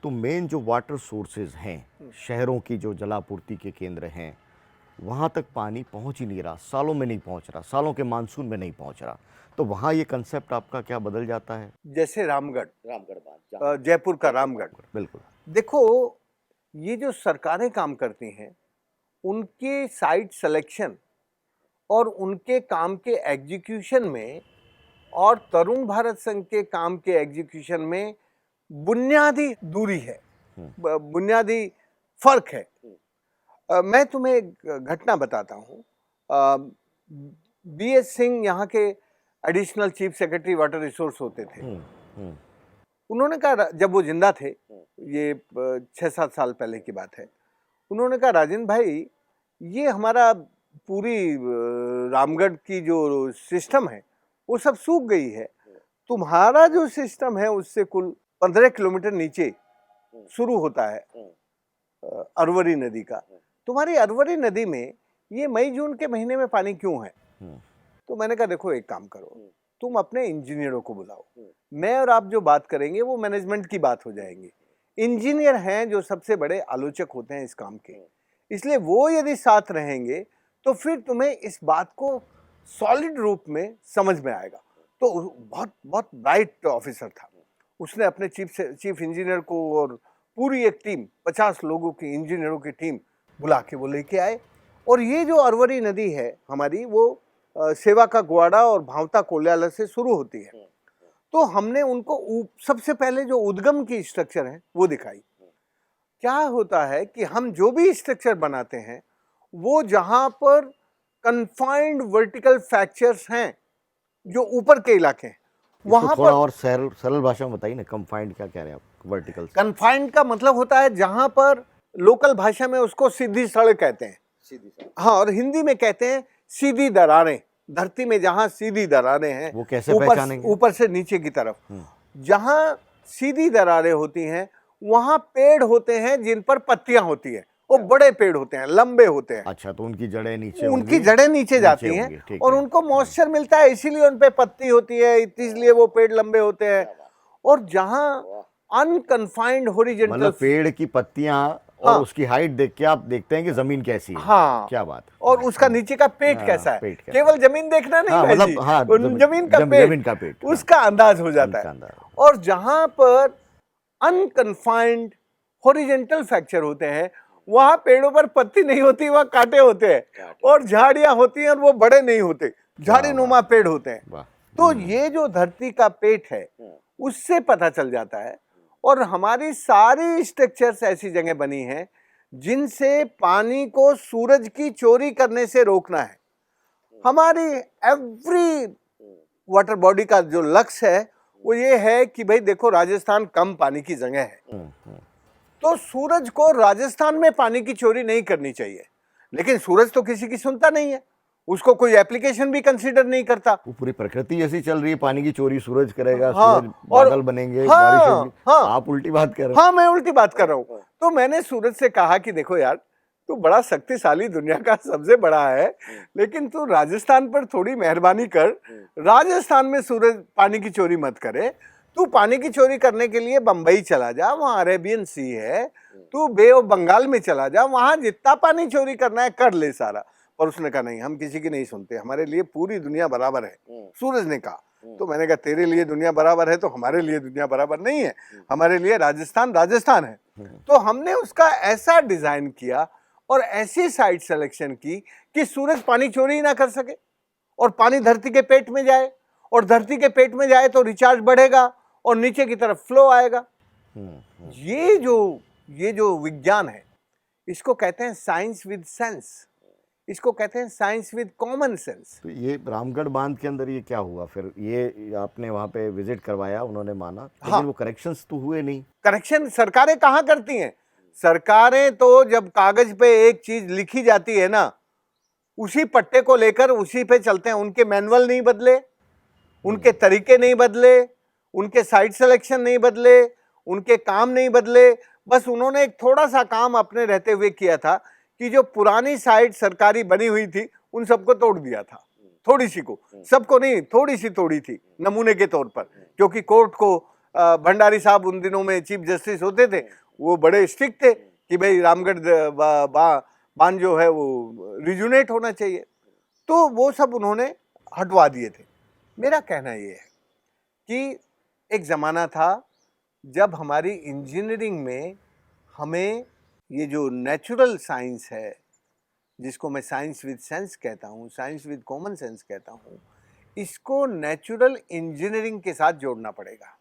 तो मेन जो वाटर सोर्सेज हैं, शहरों की जो जलापूर्ति के केंद्र हैं, वहाँ तक पानी पहुँच ही नहीं रहा, सालों में नहीं पहुँच रहा, सालों के मानसून में नहीं पहुँच रहा। तो वहाँ ये कंसेप्ट आपका क्या बदल जाता है? जैसे रामगढ़ बात, जयपुर का रामगढ़, बिल्कुल। देखो ये जो सरकारें काम करती हैं, उनके साइट सिलेक्शन और उनके काम के एग्जीक्यूशन में और तरुण भारत संघ के काम के एग्जीक्यूशन में बुनियादी दूरी है, बुनियादी फर्क है। मैं तुम्हें एक घटना बताता हूँ। BS सिंह यहाँ के additional chief secretary water resource होते थे। उन्होंने कहा, जब वो जिंदा थे, ये 6-7 साल पहले की बात है, उन्होंने कहा राजेंद्र भाई, ये हमारा पूरी रामगढ़ की जो सिस्टम है वो सब सूख गई है। तुम्हारा जो सिस्टम है उससे कुल 15 किलोमीटर नीचे शुरू होता है अरवरी नदी का। तुम्हारी अरवरी नदी में ये मई जून के महीने में पानी क्यों है? तो मैंने कहा देखो, एक काम करो, तुम अपने इंजीनियरों को बुलाओ, मैं और आप जो बात करेंगे वो मैनेजमेंट की बात हो जाएगी। इंजीनियर हैं जो सबसे बड़े आलोचक होते हैं इस काम के, इसलिए वो यदि साथ रहेंगे तो फिर तुम्हें इस बात को सॉलिड रूप में समझ में आएगा। तो बहुत बहुत ब्राइट ऑफिसर था, उसने अपने चीफ इंजीनियर को और पूरी एक टीम, 50 लोगों की इंजीनियरों की टीम बुला के वो लेके आए। और ये जो अरवरी नदी है हमारी, वो सेवा का ग्वाड़ा और भावता कोल्याला से शुरू होती है। तो हमने उनको सबसे पहले जो उद्गम की स्ट्रक्चर है वो दिखाई। क्या होता है कि हम जो भी स्ट्रक्चर बनाते हैं वो जहां पर कन्फाइंड वर्टिकल फ्रैक्चर्स हैं, जो ऊपर के इलाके हैं, वहां थोड़ा पर और सरल भाषा में बताइए ना, कंफाइंड क्या कह रहे हैं आप? वर्टिकल कन्फाइंड का मतलब होता है जहां पर लोकल भाषा में उसको सीधी सड़क कहते हैं, सीधी सड़क। हाँ, और हिंदी में कहते हैं सीधी दरारें। धरती में जहां सीधी दरारें हैं, वो कैसे पहचानेंगे? ऊपर से नीचे की तरफ जहां सीधी दरारें होती हैं वहां पेड़ होते हैं जिन पर पत्तियां होती है, वो बड़े पेड़ होते हैं, लंबे होते हैं। अच्छा, तो उनकी जड़ें नीचे उनकी जड़ें नीचे जाती हैं और उनको मॉइस्चर मिलता है, इसीलिए उन पे पत्ती होती है, इसलिए वो पेड़ लंबे होते हैं। और जहां अनकन्फाइंड हॉरिजॉन्टल, मतलब पेड़ की पत्तियां और उसकी हाइट देख के आप देखते हैं कि जमीन कैसी है। हाँ, क्या बात। और उसका नीचे का पेट कैसा है, केवल जमीन देखना नहीं, मतलब जमीन का पेट, उसका अंदाज हो जाता है। और जहां पर अनकन्फाइंड हॉरिजॉन्टल फ्रैक्चर होते हैं वहां पेड़ों पर पत्ती नहीं होती, वहां कांटे होते हैं और झाड़ियां होती हैं और वो बड़े नहीं होते, झाड़ी नुमा पेड़ होते हैं। तो ये जो धरती का पेट है उससे पता चल जाता है। और हमारी सारी स्ट्रक्चर्स ऐसी जगह बनी हैं जिनसे पानी को सूरज की चोरी करने से रोकना है। हमारी एवरी वाटर बॉडी का जो लक्ष्य है वो ये है कि भाई देखो, राजस्थान कम पानी की जगह है, तो सूरज को राजस्थान में पानी की चोरी नहीं करनी चाहिए। लेकिन सूरज तो किसी की सुनता नहीं है, उसको कोई एप्लीकेशन भी कंसीडर नहीं करता। वो पूरी प्रकृति ऐसी चल रही है, पानी की चोरी सूरज करेगा, हाँ, सूरज बादल बनेंगे, बारिश होगी। आप उल्टी बात कर रहे हो। हाँ, मैं उल्टी बात कर रहा हूँ। तो मैंने सूरज से कहा कि देखो यार, तू बड़ा शक्तिशाली, दुनिया का सबसे बड़ा है, लेकिन तू राजस्थान पर थोड़ी मेहरबानी कर, राजस्थान में सूरज पानी की चोरी मत करे। तू पानी की चोरी करने के लिए बंबई चला जा, वहां अरेबियन सी है, तू बे ऑफ बंगाल में चला जा, वहां जितना पानी चोरी करना है कर ले सारा। पर उसने कहा नहीं, हम किसी की नहीं सुनते, हमारे लिए पूरी दुनिया बराबर है, सूरज ने कहा। तो मैंने कहा तेरे लिए दुनिया बराबर है तो हमारे लिए दुनिया बराबर नहीं है, हमारे लिए राजस्थान राजस्थान है। तो हमने उसका ऐसा डिजाइन किया और ऐसी साइट सिलेक्शन की कि सूरज पानी चोरी ही ना कर सके और पानी धरती के पेट में जाए, और धरती के पेट में जाए तो रिचार्ज बढ़ेगा और नीचे की तरफ फ्लो आएगा। ये जो विज्ञान है इसको कहते हैं साइंस विद सेंस, इसको कहते हैं साइंस विद कॉमन सेंस। तो ये रामगढ़ बांध के अंदर ये क्या हुआ फिर? ये आपने वहां पे विजिट करवाया, उन्होंने माना, लेकिन वो करेक्शंस तो हुए नहीं। करेक्शन सरकारें कहाँ करती हैं? सरकारें तो जब कागज पे एक चीज लिखी जाती है ना, उसी पट्टे को लेकर उसी पे चलते हैं। उनके मैनुअल नहीं बदले, उनके तरीके नहीं बदले, उनके साइट सिलेक्शन नहीं बदले, उनके काम नहीं बदले। बस उन्होंने एक थोड़ा सा काम अपने रहते हुए किया था कि जो पुरानी साइट सरकारी बनी हुई थी उन सबको तोड़ दिया था, थोड़ी सी को, सबको नहीं, थोड़ी सी तोड़ी थी नमूने के तौर पर। क्योंकि कोर्ट को भंडारी साहब उन दिनों में चीफ जस्टिस होते थे, वो बड़े स्ट्रिक्ट थे कि भाई रामगढ़ बांध जो है वो रिजुनेट होना चाहिए। तो वो सब उन्होंने हटवा दिए थे। मेरा कहना ये है कि एक ज़माना था जब हमारी इंजीनियरिंग में हमें ये जो नेचुरल साइंस है, जिसको मैं साइंस विद सेंस कहता हूँ, साइंस विद कॉमन सेंस कहता हूँ, इसको नेचुरल इंजीनियरिंग के साथ जोड़ना पड़ेगा।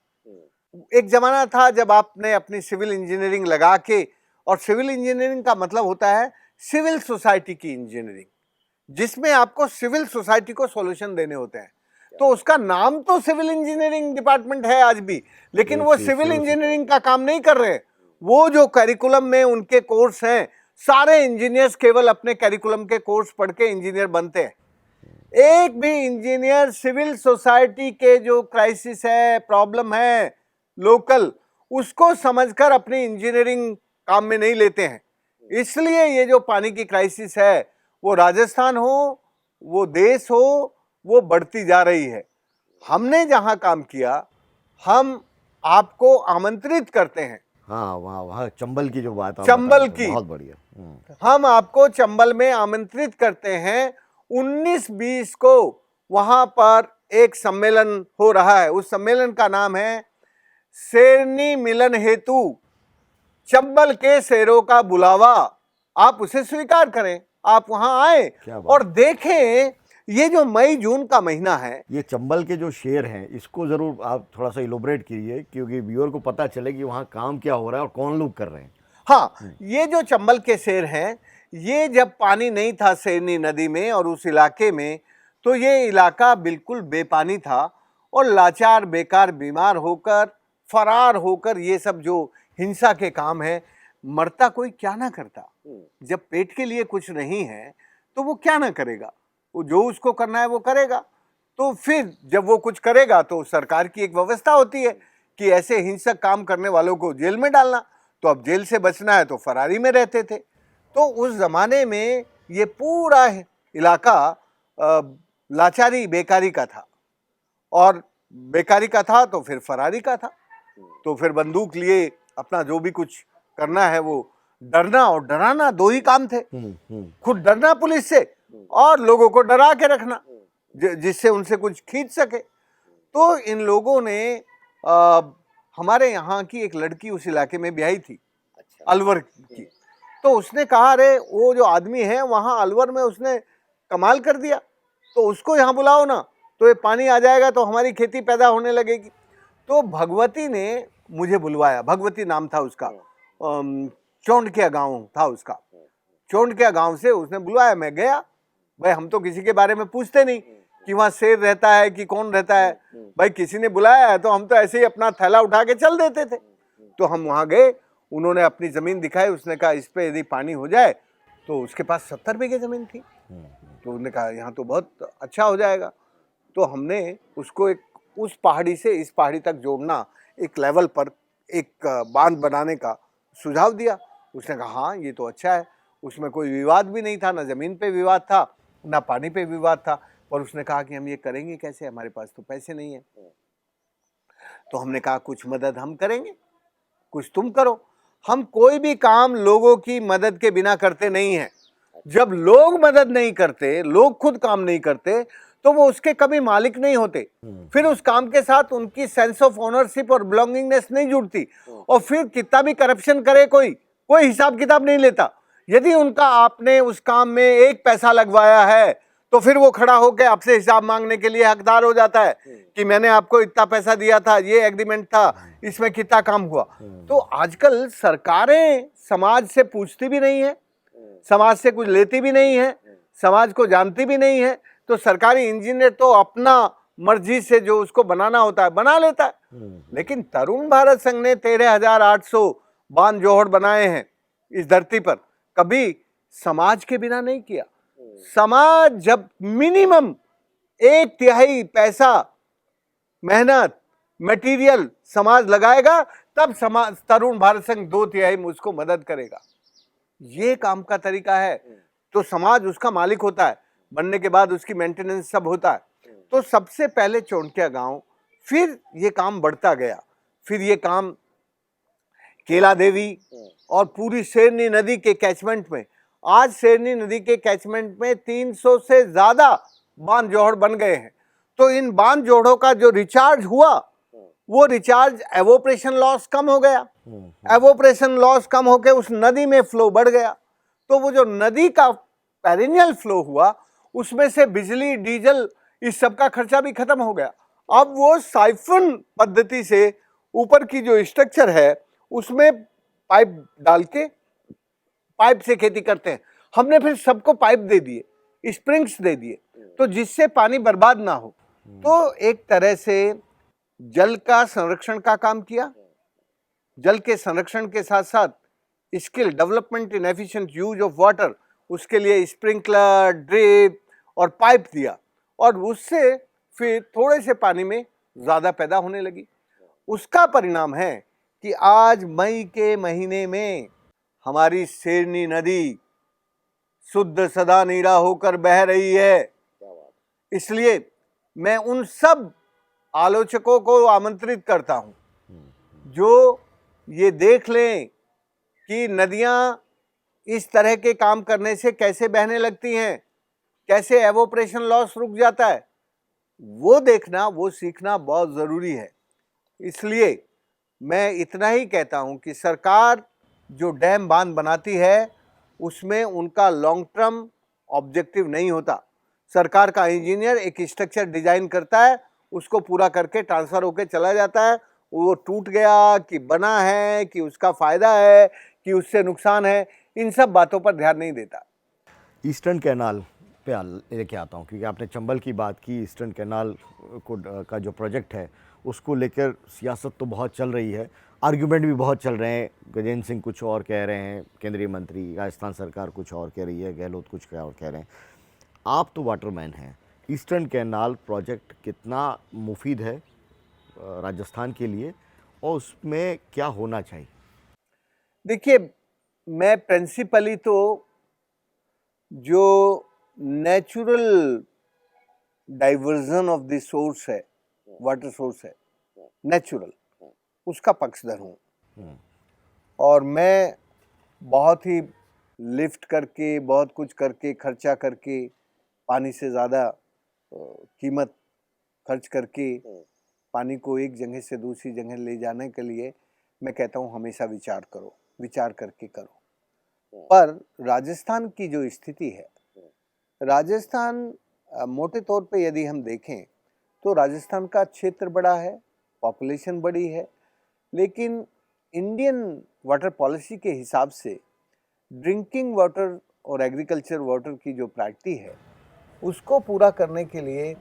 एक जमाना था जब आपने अपनी सिविल इंजीनियरिंग लगा के, और सिविल इंजीनियरिंग का मतलब होता है सिविल सोसाइटी की इंजीनियरिंग, जिसमें आपको सिविल सोसाइटी को सॉल्यूशन देने होते हैं। तो उसका नाम तो सिविल इंजीनियरिंग डिपार्टमेंट है आज भी, लेकिन वो सिविल इंजीनियरिंग का काम नहीं कर रहे। वो जो करिकुलम में उनके कोर्स हैं, सारे इंजीनियर्स केवल अपने करिकुलम के कोर्स पढ़ के इंजीनियर बनते हैं। एक भी इंजीनियर सिविल सोसाइटी के जो क्राइसिस है, प्रॉब्लम है लोकल, उसको समझकर अपनी इंजीनियरिंग काम में नहीं लेते हैं। इसलिए ये जो पानी की क्राइसिस है, वो राजस्थान हो, वो देश हो, वो बढ़ती जा रही है। हमने जहां काम किया, हम आपको आमंत्रित करते हैं। हाँ, वहाँ वहाँ चंबल की जो बात आप चंबल बता रहे थे, की, बहुत बढ़िया। हम आपको चंबल में आमंत्रित करते हैं। 19-20 को वहां पर एक सम्मेलन हो रहा है। उस सम्मेलन का नाम है शेरनी मिलन हेतु चंबल के शेरों का बुलावा। आप उसे स्वीकार करें, आप वहां आए और देखें। ये जो मई जून का महीना है, ये चंबल के जो शेर हैं, इसको जरूर आप थोड़ा सा इलोबरेट कीजिए, क्योंकि व्यूअर को पता चले कि वहाँ काम क्या हो रहा है और कौन लोग कर रहे हैं। हाँ, ये जो चंबल के शेर हैं, ये जब पानी नहीं था शेरनी नदी में और उस इलाके में, तो ये इलाका बिल्कुल बेपानी था और लाचार, बेकार, बीमार होकर, फरार होकर, ये सब जो हिंसा के काम है, मरता कोई क्या ना करता। जब पेट के लिए कुछ नहीं है तो वो क्या ना करेगा, वो जो उसको करना है वो करेगा। तो फिर जब वो कुछ करेगा तो सरकार की एक व्यवस्था होती है कि ऐसे हिंसक काम करने वालों को जेल में डालना। तो अब जेल से बचना है तो फरारी में रहते थे। तो उस जमाने में ये पूरा इलाका लाचारी, बेकारी का था, और बेकारी का था तो फिर फरारी का था। तो फिर बंदूक लिए अपना जो भी कुछ करना है, वो डरना और डराना, दो ही काम थे। खुद डरना पुलिस से और लोगों को डरा के रखना, जिससे उनसे कुछ खींच सके। तो इन लोगों ने हमारे यहाँ की एक लड़की उस इलाके में ब्याही थी, अलवर की। तो उसने कहा, अरे वो जो आदमी है वहाँ अलवर में, उसने कमाल कर दिया, तो उसको यहाँ बुलाओ ना, तो ये पानी आ जाएगा तो हमारी खेती पैदा होने लगेगी। तो भगवती ने मुझे बुलवाया, भगवती नाम था उसका, चौंडकिया गांव था उसका। चौंडकिया गांव से उसने बुलवाया, मैं गया। भाई हम तो किसी के बारे में पूछते नहीं कि वहाँ शेर रहता है कि कौन रहता है। भाई किसी ने बुलाया है तो हम तो ऐसे ही अपना थैला उठा के चल देते थे। तो हम वहाँ गए, उन्होंने अपनी ज़मीन दिखाई। उसने कहा इस पे यदि पानी हो जाए, तो उसके पास 70 बीघे ज़मीन थी। तो उन्होंने कहा यहाँ तो बहुत अच्छा हो जाएगा। तो हमने उसको एक उस पहाड़ी से इस पहाड़ी तक जोड़ना, एक लेवल पर एक बांध बनाने का सुझाव दिया। उसने कहा हाँ ये तो अच्छा है। उसमें कोई विवाद भी नहीं था, ना ज़मीन पे विवाद था, ना पानी पे विवाद था। पर उसने कहा कि हम ये करेंगे कैसे, हमारे पास तो पैसे नहीं है। तो हमने कहा कुछ मदद हम करेंगे, कुछ तुम करो। हम कोई भी काम लोगों की मदद के बिना करते नहीं हैं। जब लोग मदद नहीं करते, लोग खुद काम नहीं करते, तो वो उसके कभी मालिक नहीं होते। फिर उस काम के साथ उनकी सेंस ऑफ ओनरशिप और बिलोंगिंगनेस नहीं जुड़ती। और फिर कितना भी करप्शन करे कोई हिसाब किताब नहीं लेता। यदि उनका आपने उस काम में 1 पैसा लगवाया है, तो फिर वो खड़ा होकर आपसे हिसाब मांगने के लिए हकदार हो जाता है कि मैंने आपको इतना पैसा दिया था, ये एग्रीमेंट था, इसमें कितना काम हुआ। तो आजकल सरकारें समाज से पूछती भी नहीं है, समाज से कुछ लेती भी नहीं है, समाज को जानती भी नहीं है। तो सरकारी इंजीनियर तो अपना मर्जी से जो उसको बनाना होता है बना लेता है। लेकिन तरुण भारत संघ ने 13,800 बांध जोहड़ बनाए हैं इस धरती पर, कभी समाज के बिना नहीं किया। समाज जब मिनिमम 1/3 पैसा, मेहनत, मटेरियल समाज लगाएगा, तब समाज, तरुण भारत संघ 2/3 उसको मदद करेगा। ये काम का तरीका है। तो समाज उसका मालिक होता है, बनने के बाद उसकी मेंटेनेंस सब होता है। तो सबसे पहले चौंडकिया गांव, फिर ये काम बढ़ता गया। फिर ये काम केला देवी और पूरी शेरनी नदी के कैचमेंट में, आज शेरनी नदी के कैचमेंट में 300 से ज्यादा बांध जोहड़ बन गए हैं। तो इन बांध जोहड़ों का जो रिचार्ज हुआ, वो रिचार्ज एवोपरेशन लॉस कम हो गया। एवोपरेशन लॉस कम होकर उस नदी में फ्लो बढ़ गया। तो वो जो नदी का पेरिनियल फ्लो हुआ, उसमें से बिजली, डीजल इस सब का खर्चा भी खत्म हो गया। अब वो साइफन पद्धति से ऊपर की जो स्ट्रक्चर है उसमें पाइप डाल के पाइप से खेती करते हैं। हमने फिर सबको पाइप दे दिए, स्प्रिंग्स दे दिए, तो जिससे पानी बर्बाद ना हो। तो एक तरह से जल का संरक्षण का काम किया। जल के संरक्षण के साथ साथ skill development in efficient use of water, उसके लिए स्प्रिंकलर, ड्रिप और पाइप दिया, और उससे फिर थोड़े से पानी में ज्यादा पैदा होने लगी। उसका परिणाम है कि आज मई के महीने में हमारी शेरनी नदी शुद्ध सदा नीरा होकर बह रही है। इसलिए मैं उन सब आलोचकों को आमंत्रित करता हूं जो ये देख लें कि नदियां इस तरह के काम करने से कैसे बहने लगती हैं, कैसे एवोपरेशन लॉस रुक जाता है, वो देखना, वो सीखना बहुत जरूरी है। इसलिए मैं इतना ही कहता हूं कि सरकार जो डैम बांध बनाती है उसमें उनका लॉन्ग टर्म ऑब्जेक्टिव नहीं होता। सरकार का इंजीनियर एक स्ट्रक्चर डिजाइन करता है, उसको पूरा करके ट्रांसफर होके चला जाता है। वो टूट गया कि बना है, कि उसका फायदा है, कि उससे नुकसान है, इन सब बातों पर ध्यान नहीं देता। ईस्टर्न कैनाल पे लेके आता हूँ, क्योंकि आपने चंबल की बात की। ईस्टर्न कैनाल का जो प्रोजेक्ट है उसको लेकर सियासत तो बहुत चल रही है, आर्ग्यूमेंट भी बहुत चल रहे हैं। गजेंद्र सिंह कुछ और कह रहे हैं, केंद्रीय मंत्री, राजस्थान सरकार कुछ और कह रही है, गहलोत कुछ और कह रहे हैं। आप तो वाटरमैन हैं, ईस्टर्न कैनाल प्रोजेक्ट कितना मुफीद है राजस्थान के लिए, और उसमें क्या होना चाहिए? देखिए, मैं प्रिंसिपली तो जो natural diversion of the source है, वाटर सोर्स है नेचुरल, उसका पक्षधर हूँ। और मैं बहुत ही लिफ्ट करके, बहुत कुछ करके, खर्चा करके, पानी से ज़्यादा कीमत खर्च करके पानी को एक जगह से दूसरी जगह ले जाने के लिए मैं कहता हूँ हमेशा विचार करो, विचार करके करो। पर राजस्थान की जो स्थिति है, राजस्थान मोटे तौर पे यदि हम देखें तो राजस्थान का क्षेत्र बड़ा है, पॉपुलेशन बड़ी है, लेकिन इंडियन वाटर पॉलिसी के हिसाब से ड्रिंकिंग वाटर और एग्रीकल्चर वाटर की जो प्रायोरिटी है उसको पूरा करने के लिए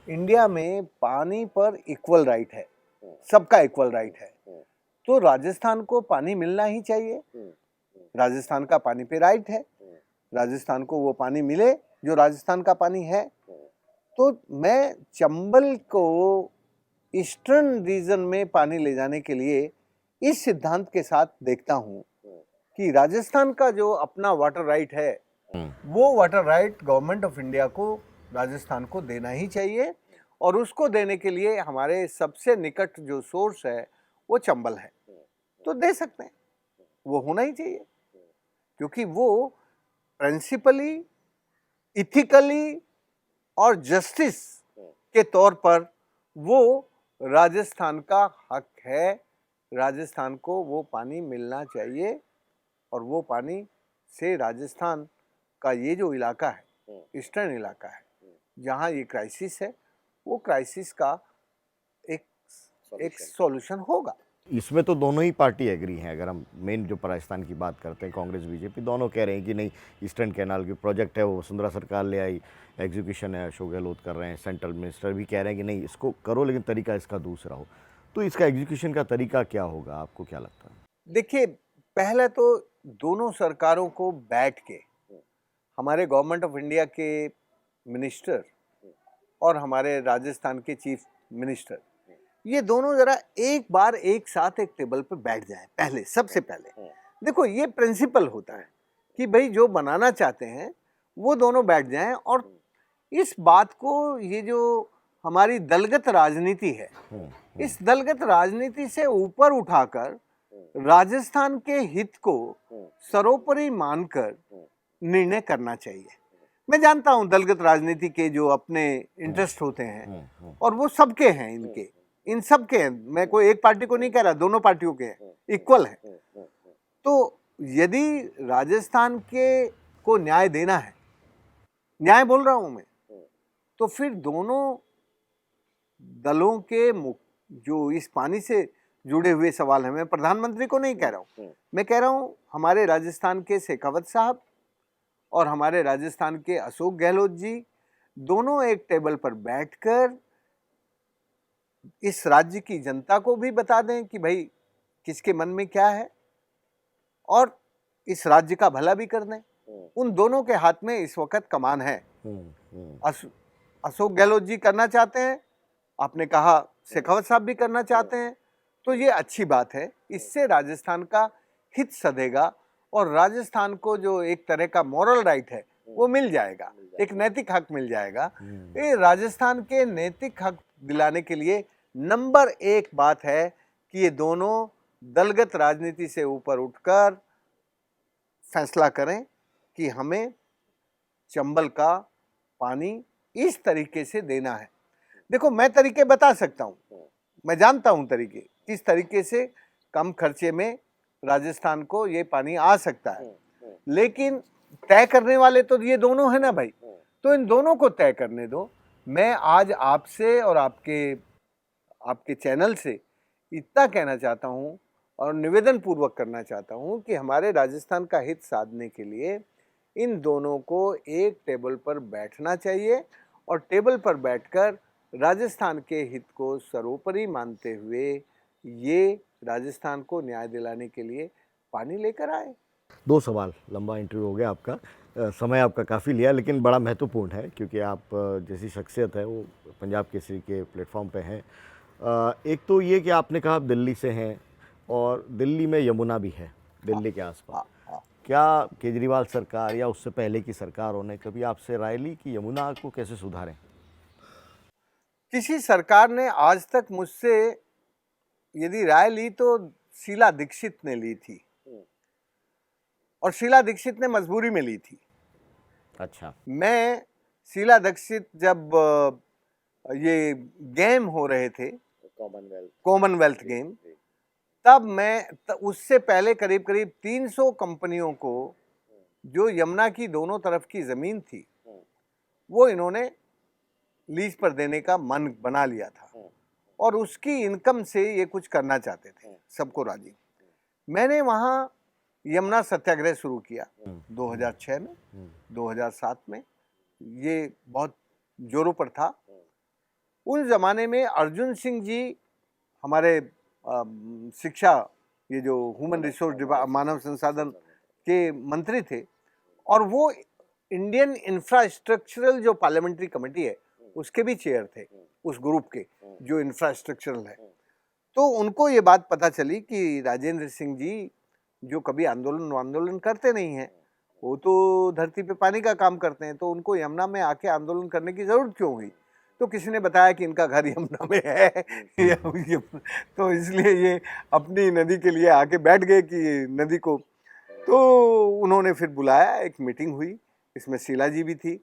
इंडिया में पानी पर इक्वल राइट है, सबका इक्वल राइट है। तो राजस्थान को पानी मिलना ही चाहिए। राजस्थान का पानी पे राइट है, राजस्थान को वो पानी मिले जो राजस्थान का पानी है। तो मैं चंबल को ईस्टर्न रीजन में पानी ले जाने के लिए इस सिद्धांत के साथ देखता हूँ कि राजस्थान का जो अपना वाटर राइट है वो water right government of India को राजस्थान को देना ही चाहिए, और उसको देने के लिए हमारे सबसे निकट जो सोर्स है वो चंबल है, तो दे सकते हैं, वो होना ही चाहिए। क्योंकि वो प्रिंसिपली, इथिकली और जस्टिस के तौर पर वो राजस्थान का हक है। राजस्थान को वो पानी मिलना चाहिए, और वो पानी से राजस्थान का ये जो इलाका है, ईस्टर्न इलाका है, जहाँ ये क्राइसिस है, वो क्राइसिस का एक सॉल्यूशन होगा। इसमें तो दोनों ही पार्टी एग्री हैं। अगर हम मेन जो राजस्थान की बात करते हैं, कांग्रेस बीजेपी दोनों कह रहे हैं कि नहीं, ईस्टर्न कैनाल की प्रोजेक्ट है वो वसुंधरा सरकार ले आई, एग्जीक्यूशन है अशोक गहलोत कर रहे हैं, सेंट्रल मिनिस्टर भी कह रहे हैं कि नहीं इसको करो, लेकिन तरीका इसका दूसरा हो। तो इसका एग्जीक्यूशन का तरीका क्या होगा, आपको क्या लगता है? देखिए, पहले तो दोनों सरकारों को बैठ के, हमारे गवर्नमेंट ऑफ इंडिया के मिनिस्टर और हमारे राजस्थान के चीफ मिनिस्टर, ये दोनों जरा एक बार एक साथ एक टेबल पे बैठ जाएं। पहले, सबसे पहले देखो, ये प्रिंसिपल होता है कि भाई जो बनाना चाहते हैं वो दोनों बैठ जाएं, और इस बात को, ये जो हमारी दलगत राजनीति है, इस दलगत राजनीति से ऊपर उठाकर राजस्थान के हित को सर्वोपरि मानकर निर्णय करना चाहिए। मैं जानता हूं दलगत राजनीति के जो अपने इंटरेस्ट होते हैं, और वो सबके हैं, इनके इन सब के हैं, मैं कोई एक पार्टी को नहीं कह रहा, दोनों पार्टियों के हैं, इक्वल है। तो यदि राजस्थान के को न्याय देना है, न्याय बोल रहा हूं मैं, तो फिर दोनों दलों के जो इस पानी से जुड़े हुए सवाल हैं, मैं प्रधानमंत्री को नहीं कह रहा हूँ, मैं कह रहा हूँ हमारे राजस्थान के शेखावत साहब और हमारे राजस्थान के अशोक गहलोत जी, दोनों एक टेबल पर बैठकर इस राज्य की जनता को भी बता दें कि भाई किसके मन में क्या है, और इस राज्य का भला भी कर दें। उन दोनों के हाथ में इस वक्त कमान है। अशोक गहलोत जी करना चाहते हैं, आपने कहा शेखावत साहब भी करना चाहते हैं, तो ये अच्छी बात है। इससे राजस्थान का हित सधेगा और राजस्थान को जो एक तरह का मॉरल राइट है वो मिल जाएगा, एक नैतिक हक मिल जाएगा। ये राजस्थान के नैतिक हक दिलाने के लिए नंबर 1 बात है कि ये दोनों दलगत राजनीति से ऊपर उठकर फैसला करें कि हमें चंबल का पानी इस तरीके से देना है। देखो, मैं तरीके बता सकता हूँ, मैं जानता हूँ तरीके, किस तरीके से कम खर्चे में राजस्थान को ये पानी आ सकता है, लेकिन तय करने वाले तो ये दोनों हैं ना भाई, तो इन दोनों को तय करने दो। मैं आज आपसे और आपके चैनल से इतना कहना चाहता हूँ और निवेदन पूर्वक करना चाहता हूँ कि हमारे राजस्थान का हित साधने के लिए इन दोनों को एक टेबल पर बैठना चाहिए और टेबल पर बैठकर राजस्थान के हित को सर्वोपरि मानते हुए ये राजस्थान को न्याय दिलाने के लिए पानी लेकर आए। 2 सवाल, लंबा इंटरव्यू हो गया आपका, समय आपका काफ़ी लिया, लेकिन बड़ा महत्वपूर्ण है क्योंकि आप जैसी शख्सियत है वो पंजाब केसरी के प्लेटफॉर्म पे हैं। एक तो ये कि आपने कहा आप दिल्ली से हैं और दिल्ली में यमुना भी है, दिल्ली के आसपास। क्या केजरीवाल सरकार या उससे पहले की सरकारों ने कभी आपसे राय ली कि यमुना को कैसे सुधारें? किसी सरकार ने आज तक मुझसे यदि राय ली तो शीला दीक्षित ने ली थी, और शीला दीक्षित ने मजबूरी में ली थी। अच्छा। मैं शीला दीक्षित जब ये गेम हो रहे थे, कॉमनवेल्थ गेम, तब मैं उससे पहले करीब करीब 300 कंपनियों को जो यमुना की दोनों तरफ की जमीन थी वो इन्होंने लीज पर देने का मन बना लिया था, और उसकी इनकम से ये कुछ करना चाहते थे, सबको राजी। मैंने वहाँ यमुना सत्याग्रह शुरू किया 2006 में, 2007 में, ये बहुत जोरों पर था। उस जमाने में अर्जुन सिंह जी हमारे शिक्षा, ये जो ह्यूमन रिसोर्स मानव संसाधन के मंत्री थे, और वो इंडियन इंफ्रास्ट्रक्चरल जो पार्लियामेंट्री कमेटी है उसके भी चेयर थे, उस ग्रुप के जो इंफ्रास्ट्रक्चरल है। तो उनको ये बात पता चली कि राजेंद्र सिंह जी जो कभी आंदोलन करते नहीं हैं, वो तो धरती पे पानी का काम करते हैं, तो उनको यमुना में आके आंदोलन करने की जरूरत क्यों हुई? तो किसी ने बताया कि इनका घर यमुना में है तो इसलिए ये अपनी नदी के लिए आके बैठ गए कि नदी को। तो उन्होंने फिर बुलाया, एक मीटिंग हुई, इसमें शीला जी भी थी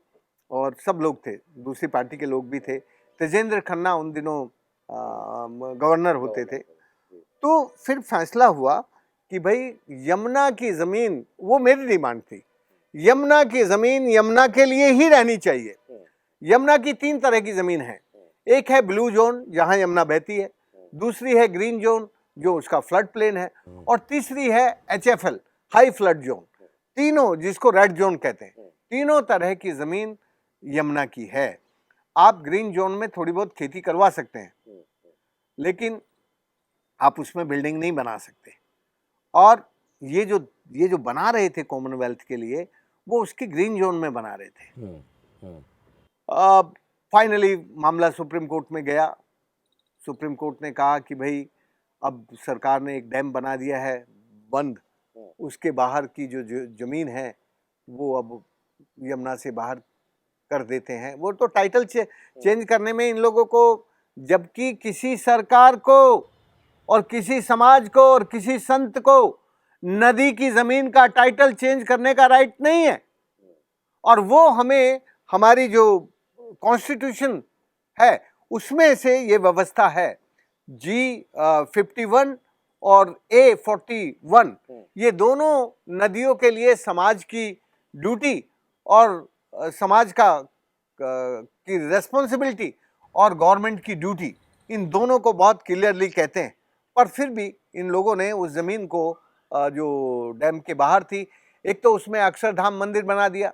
और सब लोग थे, दूसरी पार्टी के लोग भी थे। तेजेंद्र खन्ना उन दिनों गवर्नर होते थे। तो फिर फैसला हुआ कि भाई यमुना की ज़मीन, वो मेरी डिमांड थी, यमुना की ज़मीन यमुना के लिए ही रहनी चाहिए। यमुना की 3 तरह की ज़मीन है, एक है ब्लू जोन जहाँ यमुना बहती है, दूसरी है ग्रीन जोन जो उसका फ्लड प्लेन है, और तीसरी है HFL हाई फ्लड जोन, तीनों जिसको रेड जोन कहते हैं। तीनों तरह की ज़मीन यमुना की है। आप ग्रीन जोन में थोड़ी बहुत खेती करवा सकते हैं, लेकिन आप उसमें बिल्डिंग नहीं बना सकते। और ये जो बना रहे थे कॉमनवेल्थ के लिए, वो उसके ग्रीन जोन में बना रहे थे। फाइनली मामला सुप्रीम कोर्ट में गया। सुप्रीम कोर्ट ने कहा कि भाई अब सरकार ने एक डैम बना दिया है बंद, उसके बाहर की जो जमीन है वो अब यमुना से बाहर कर देते हैं। वो तो टाइटल चेंज करने में इन लोगों को, जबकि किसी सरकार को और किसी समाज को और किसी संत को नदी की जमीन का टाइटल चेंज करने का राइट नहीं है। और वो हमें, हमारी जो कॉन्स्टिट्यूशन है उसमें से ये व्यवस्था है, G51 और A41, ये दोनों नदियों के लिए समाज की ड्यूटी और समाज का की रेस्पॉन्सिबिलिटी और गवर्नमेंट की ड्यूटी, इन दोनों को बहुत क्लियरली कहते हैं। पर फिर भी इन लोगों ने उस ज़मीन को जो डैम के बाहर थी, एक तो उसमें अक्षरधाम मंदिर बना दिया,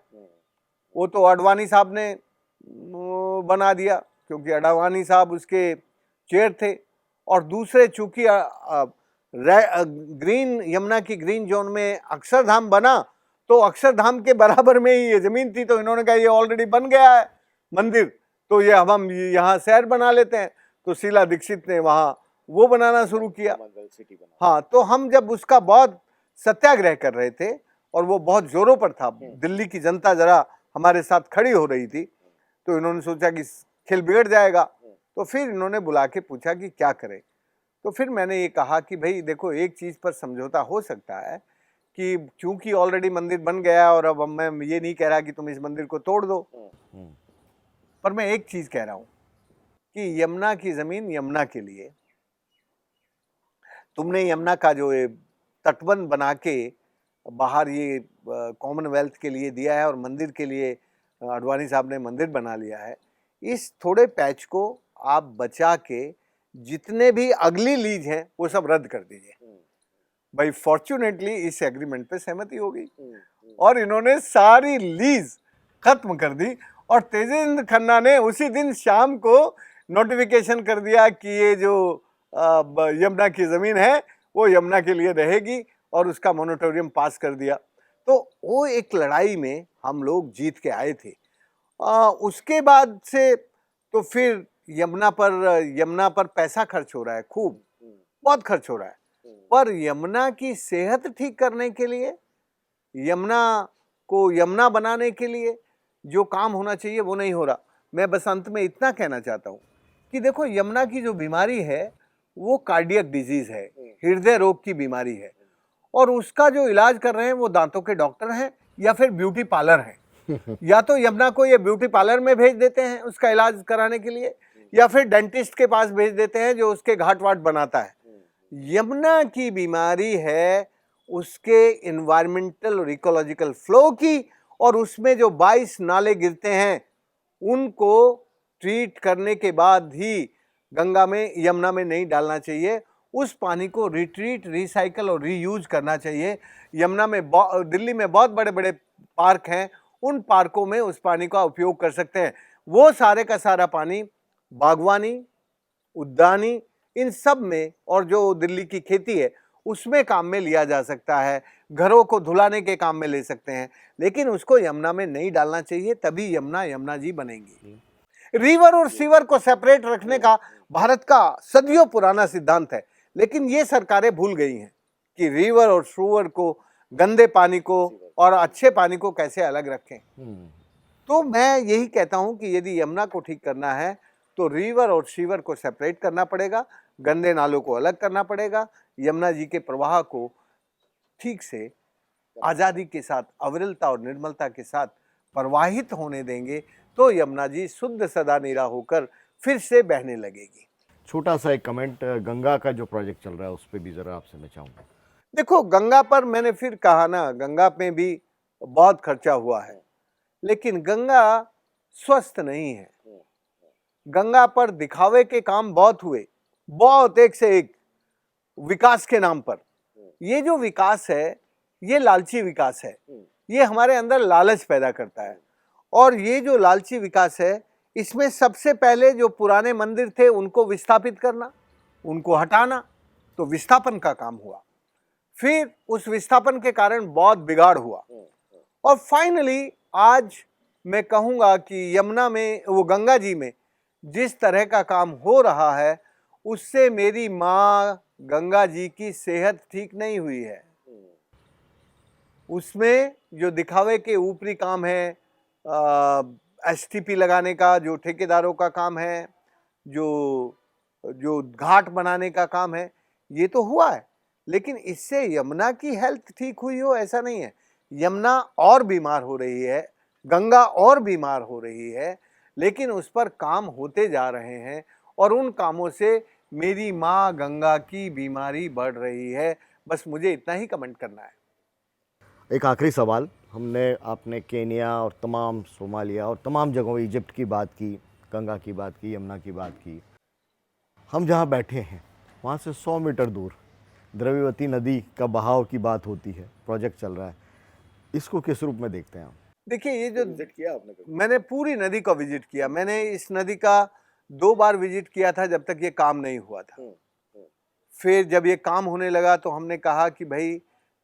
वो तो अडवाणी साहब ने बना दिया क्योंकि अडवाणी साहब उसके चेयर थे। और दूसरे चूंकि ग्रीन यमुना की ग्रीन जोन में अक्षरधाम बना, तो अक्षरधाम के बराबर में ही ये जमीन थी, तो इन्होंने कहा ये ऑलरेडी बन गया है मंदिर, तो ये अब हम यहाँ शहर बना लेते हैं। तो शीला दीक्षित ने वहाँ वो बनाना शुरू किया। हाँ, तो हम जब उसका बहुत सत्याग्रह कर रहे थे और वो बहुत जोरों पर था, दिल्ली की जनता जरा हमारे साथ खड़ी हो रही थी, तो इन्होंने सोचा कि खेल बिगड़ जाएगा। तो फिर इन्होंने बुला के पूछा कि क्या करें। तो फिर मैंने ये कहा कि भाई देखो, एक चीज़ पर समझौता हो सकता है कि चूंकि ऑलरेडी मंदिर बन गया और अब मैं ये नहीं कह रहा कि तुम इस मंदिर को तोड़ दो, पर मैं एक चीज़ कह रहा हूँ कि यमुना की ज़मीन यमुना के लिए, तुमने यमुना का जो तटबंध बना के बाहर ये कॉमनवेल्थ के लिए दिया है और मंदिर के लिए अडवाणी साहब ने मंदिर बना लिया है, इस थोड़े पैच को आप बचा के जितने भी अगली लीज हैं वो सब रद्द कर दीजिए। भाई फॉर्चुनेटली इस एग्रीमेंट पे सहमति हो गई और इन्होंने सारी लीज खत्म कर दी। और तेजेंद्र खन्ना ने उसी दिन शाम को नोटिफिकेशन कर दिया कि ये जो यमुना की ज़मीन है वो यमुना के लिए रहेगी और उसका मोनिटोरियम पास कर दिया। तो वो एक लड़ाई में हम लोग जीत के आए थे। उसके बाद से तो फिर यमुना पर पैसा खर्च हो रहा है, खूब बहुत खर्च हो रहा है, पर यमुना की सेहत ठीक करने के लिए, यमुना को यमुना बनाने के लिए जो काम होना चाहिए वो नहीं हो रहा। मैं बस अंत में इतना कहना चाहता हूँ कि देखो, यमुना की जो बीमारी है वो कार्डियक डिजीज है, हृदय रोग की बीमारी है, और उसका जो इलाज कर रहे हैं वो दांतों के डॉक्टर हैं या फिर ब्यूटी पार्लर हैं। या तो यमुना को ये ब्यूटी पार्लर में भेज देते हैं उसका इलाज कराने के लिए, या फिर डेंटिस्ट के पास भेज देते हैं जो उसके घाट वाट बनाता है। यमुना की बीमारी है उसके इन्वायरमेंटल और इकोलॉजिकल फ्लो की, और उसमें जो 22 नाले गिरते हैं उनको ट्रीट करने के बाद ही गंगा में यमुना में नहीं डालना चाहिए। उस पानी को रिट्रीट, रिसाइकल और रीयूज करना चाहिए। यमुना में दिल्ली में बहुत बड़े बड़े पार्क हैं, उन पार्कों में उस पानी का उपयोग कर सकते हैं। वो सारे का सारा पानी बागवानी, उद्यानी, इन सब में, और जो दिल्ली की खेती है उसमें काम में लिया जा सकता है, घरों को धुलाने के काम में ले सकते हैं, लेकिन उसको यमुना में नहीं डालना चाहिए, तभी यमुना यमुना जी बनेंगी। रिवर और सीवर को सेपरेट रखने का भारत का सदियों पुराना सिद्धांत है, लेकिन ये सरकारें भूल गई हैं कि रिवर और सीवर को, गंदे पानी को और अच्छे पानी को कैसे अलग रखें। तो मैं यही कहता हूं कि यदि यमुना को ठीक करना है तो रिवर और सीवर को सेपरेट करना पड़ेगा, गंदे नालों को अलग करना पड़ेगा, यमुना जी के प्रवाह को ठीक से आज़ादी के साथ, अविरलता और निर्मलता के साथ प्रवाहित होने देंगे तो यमुना जी शुद्ध सदा नीरा होकर फिर से बहने लगेगी। छोटा सा एक कमेंट, गंगा का जो प्रोजेक्ट चल रहा है उस पर भी ज़रा आपसे मैं चाहूँगा। देखो, गंगा पर मैंने फिर कहा ना, गंगा पे भी बहुत खर्चा हुआ है, लेकिन गंगा स्वस्थ नहीं है। गंगा पर दिखावे के काम बहुत हुए, बहुत, एक से एक, विकास के नाम पर। ये जो विकास है ये लालची विकास है, ये हमारे अंदर लालच पैदा करता है। और ये जो लालची विकास है, इसमें सबसे पहले जो पुराने मंदिर थे उनको विस्थापित करना, उनको हटाना, तो विस्थापन का काम हुआ। फिर उस विस्थापन के कारण बहुत बिगाड़ हुआ, और फाइनली आज मैं कहूँगा कि यमुना में, वो गंगा जी में जिस तरह का काम हो रहा है उससे मेरी माँ गंगा जी की सेहत ठीक नहीं हुई है। उसमें जो दिखावे के ऊपरी काम है, एसटीपी लगाने का जो ठेकेदारों का काम है, जो घाट बनाने का काम है, ये तो हुआ है, लेकिन इससे यमुना की हेल्थ ठीक हुई हो ऐसा नहीं है। यमुना और बीमार हो रही है, गंगा और बीमार हो रही है, लेकिन उस पर काम होते जा रहे हैं और उन कामों से मेरी माँ गंगा की बीमारी बढ़ रही है। बस मुझे इतना ही कमेंट करना है। एक आखिरी सवाल, हमने आपने केनिया और तमाम सोमालिया और तमाम जगहों इजिप्ट की बात की, गंगा की बात की, यमुना की बात की। हम जहाँ बैठे हैं वहाँ से 100 मीटर दूर द्रव्यवती नदी का बहाव की बात होती है, प्रोजेक्ट चल रहा है। इसको किस रूप में देखते हैं आप? देखिए, ये जो विजिट किया आपने कभी? मैंने पूरी नदी को विजिट किया। मैंने इस नदी का 2 बार विजिट किया था जब तक ये काम नहीं हुआ था। फिर जब ये काम होने लगा तो हमने कहा कि भाई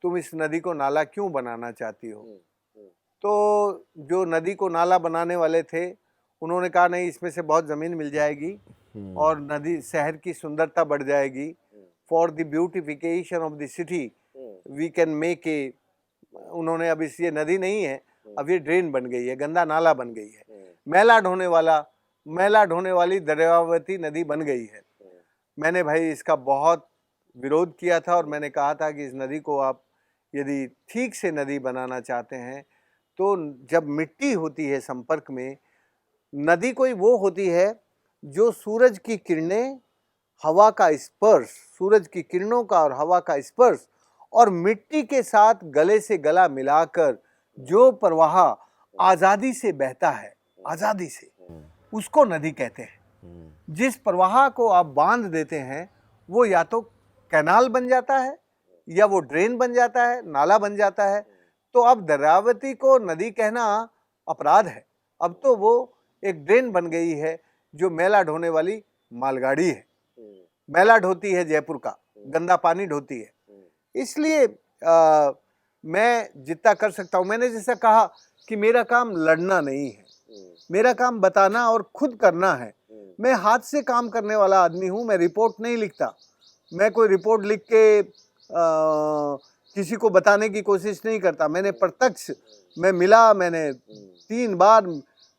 तुम इस नदी को नाला क्यों बनाना चाहती हो? तो जो नदी को नाला बनाने वाले थे उन्होंने कहा नहीं, इसमें से बहुत ज़मीन मिल जाएगी और नदी शहर की सुंदरता बढ़ जाएगी। For the beautification of the city we can make a, उन्होंने, अब इस ये नदी नहीं है, अब ये ड्रेन बन गई है, गंदा नाला बन गई है, मैला ढोने वाली द्रव्यवती नदी बन गई है। मैंने भाई इसका बहुत विरोध किया था और मैंने कहा था कि इस नदी को आप यदि ठीक से नदी बनाना चाहते हैं तो जब मिट्टी होती है संपर्क में, नदी कोई वो होती है जो सूरज की किरणें, हवा का स्पर्श, सूरज की किरणों का और हवा का स्पर्श और मिट्टी के साथ गले से गला मिलाकर जो प्रवाह आज़ादी से बहता है, आज़ादी से, उसको नदी कहते हैं। जिस प्रवाह को आप बांध देते हैं वो या तो कैनाल बन जाता है या वो ड्रेन बन जाता है, नाला बन जाता है। तो अब द्रव्यवती को नदी कहना अपराध है। अब तो वो एक ड्रेन बन गई है जो मैला ढोने वाली मालगाड़ी है, मैला ढोती है जयपुर का, गंदा पानी ढोती है। इसलिए मैं जितना कर सकता हूँ, मैंने जैसा कहा कि मेरा काम लड़ना नहीं है, मेरा काम बताना और खुद करना है। मैं हाथ से काम करने वाला आदमी हूँ, मैं रिपोर्ट नहीं लिखता। मैं कोई रिपोर्ट लिख के किसी को बताने की कोशिश नहीं करता। मैंने प्रत्यक्ष, मैं मिला, मैंने 3 बार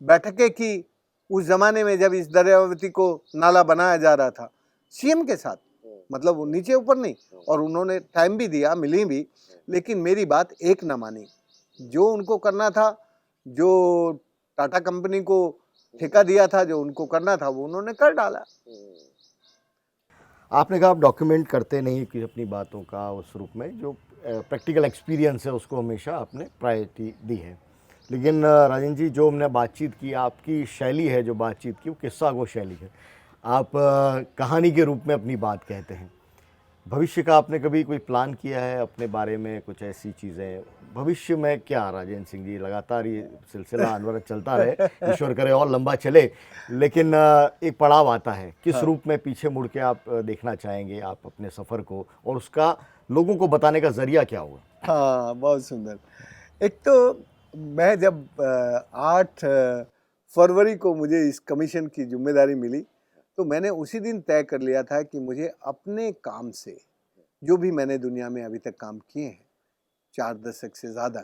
बैठकें की उस जमाने में जब इस द्रव्यवती को नाला बनाया जा रहा था, सीएम के साथ, मतलब वो नीचे ऊपर नहीं, और उन्होंने टाइम भी दिया, मिली भी, लेकिन मेरी बात एक ना मानी। जो उनको करना था, जो टाटा कंपनी को ठेका दिया था, जो उनको करना था, वो उन्होंने कर डाला। आपने कहा आप डॉक्यूमेंट करते नहीं कि अपनी बातों का उस रूप में, जो प्रैक्टिकल एक्सपीरियंस है उसको हमेशा आपने प्रायोरिटी दी है। लेकिन राजेंद्र जी, जो हमने बातचीत की, आपकी शैली है जो बातचीत की, वो किस्सा गो शैली है। आप कहानी के रूप में अपनी बात कहते हैं। भविष्य का आपने कभी कोई प्लान किया है अपने बारे में, कुछ ऐसी चीज़ें भविष्य में? क्या राजेंद्र सिंह जी, लगातार ये सिलसिला अनवरत चलता रहे, ईश्वर करे और लंबा चले, लेकिन एक पड़ाव आता है। किस रूप में पीछे मुड़ के आप देखना चाहेंगे आप अपने सफ़र को, और उसका लोगों को बताने का ज़रिया क्या होगा? हाँ, बहुत सुंदर। एक तो मैं जब 8 फरवरी को मुझे इस कमीशन की जिम्मेदारी मिली, तो मैंने उसी दिन तय कर लिया था कि मुझे अपने काम से, जो भी मैंने दुनिया में अभी तक काम किए हैं 4 दशक से ज़्यादा,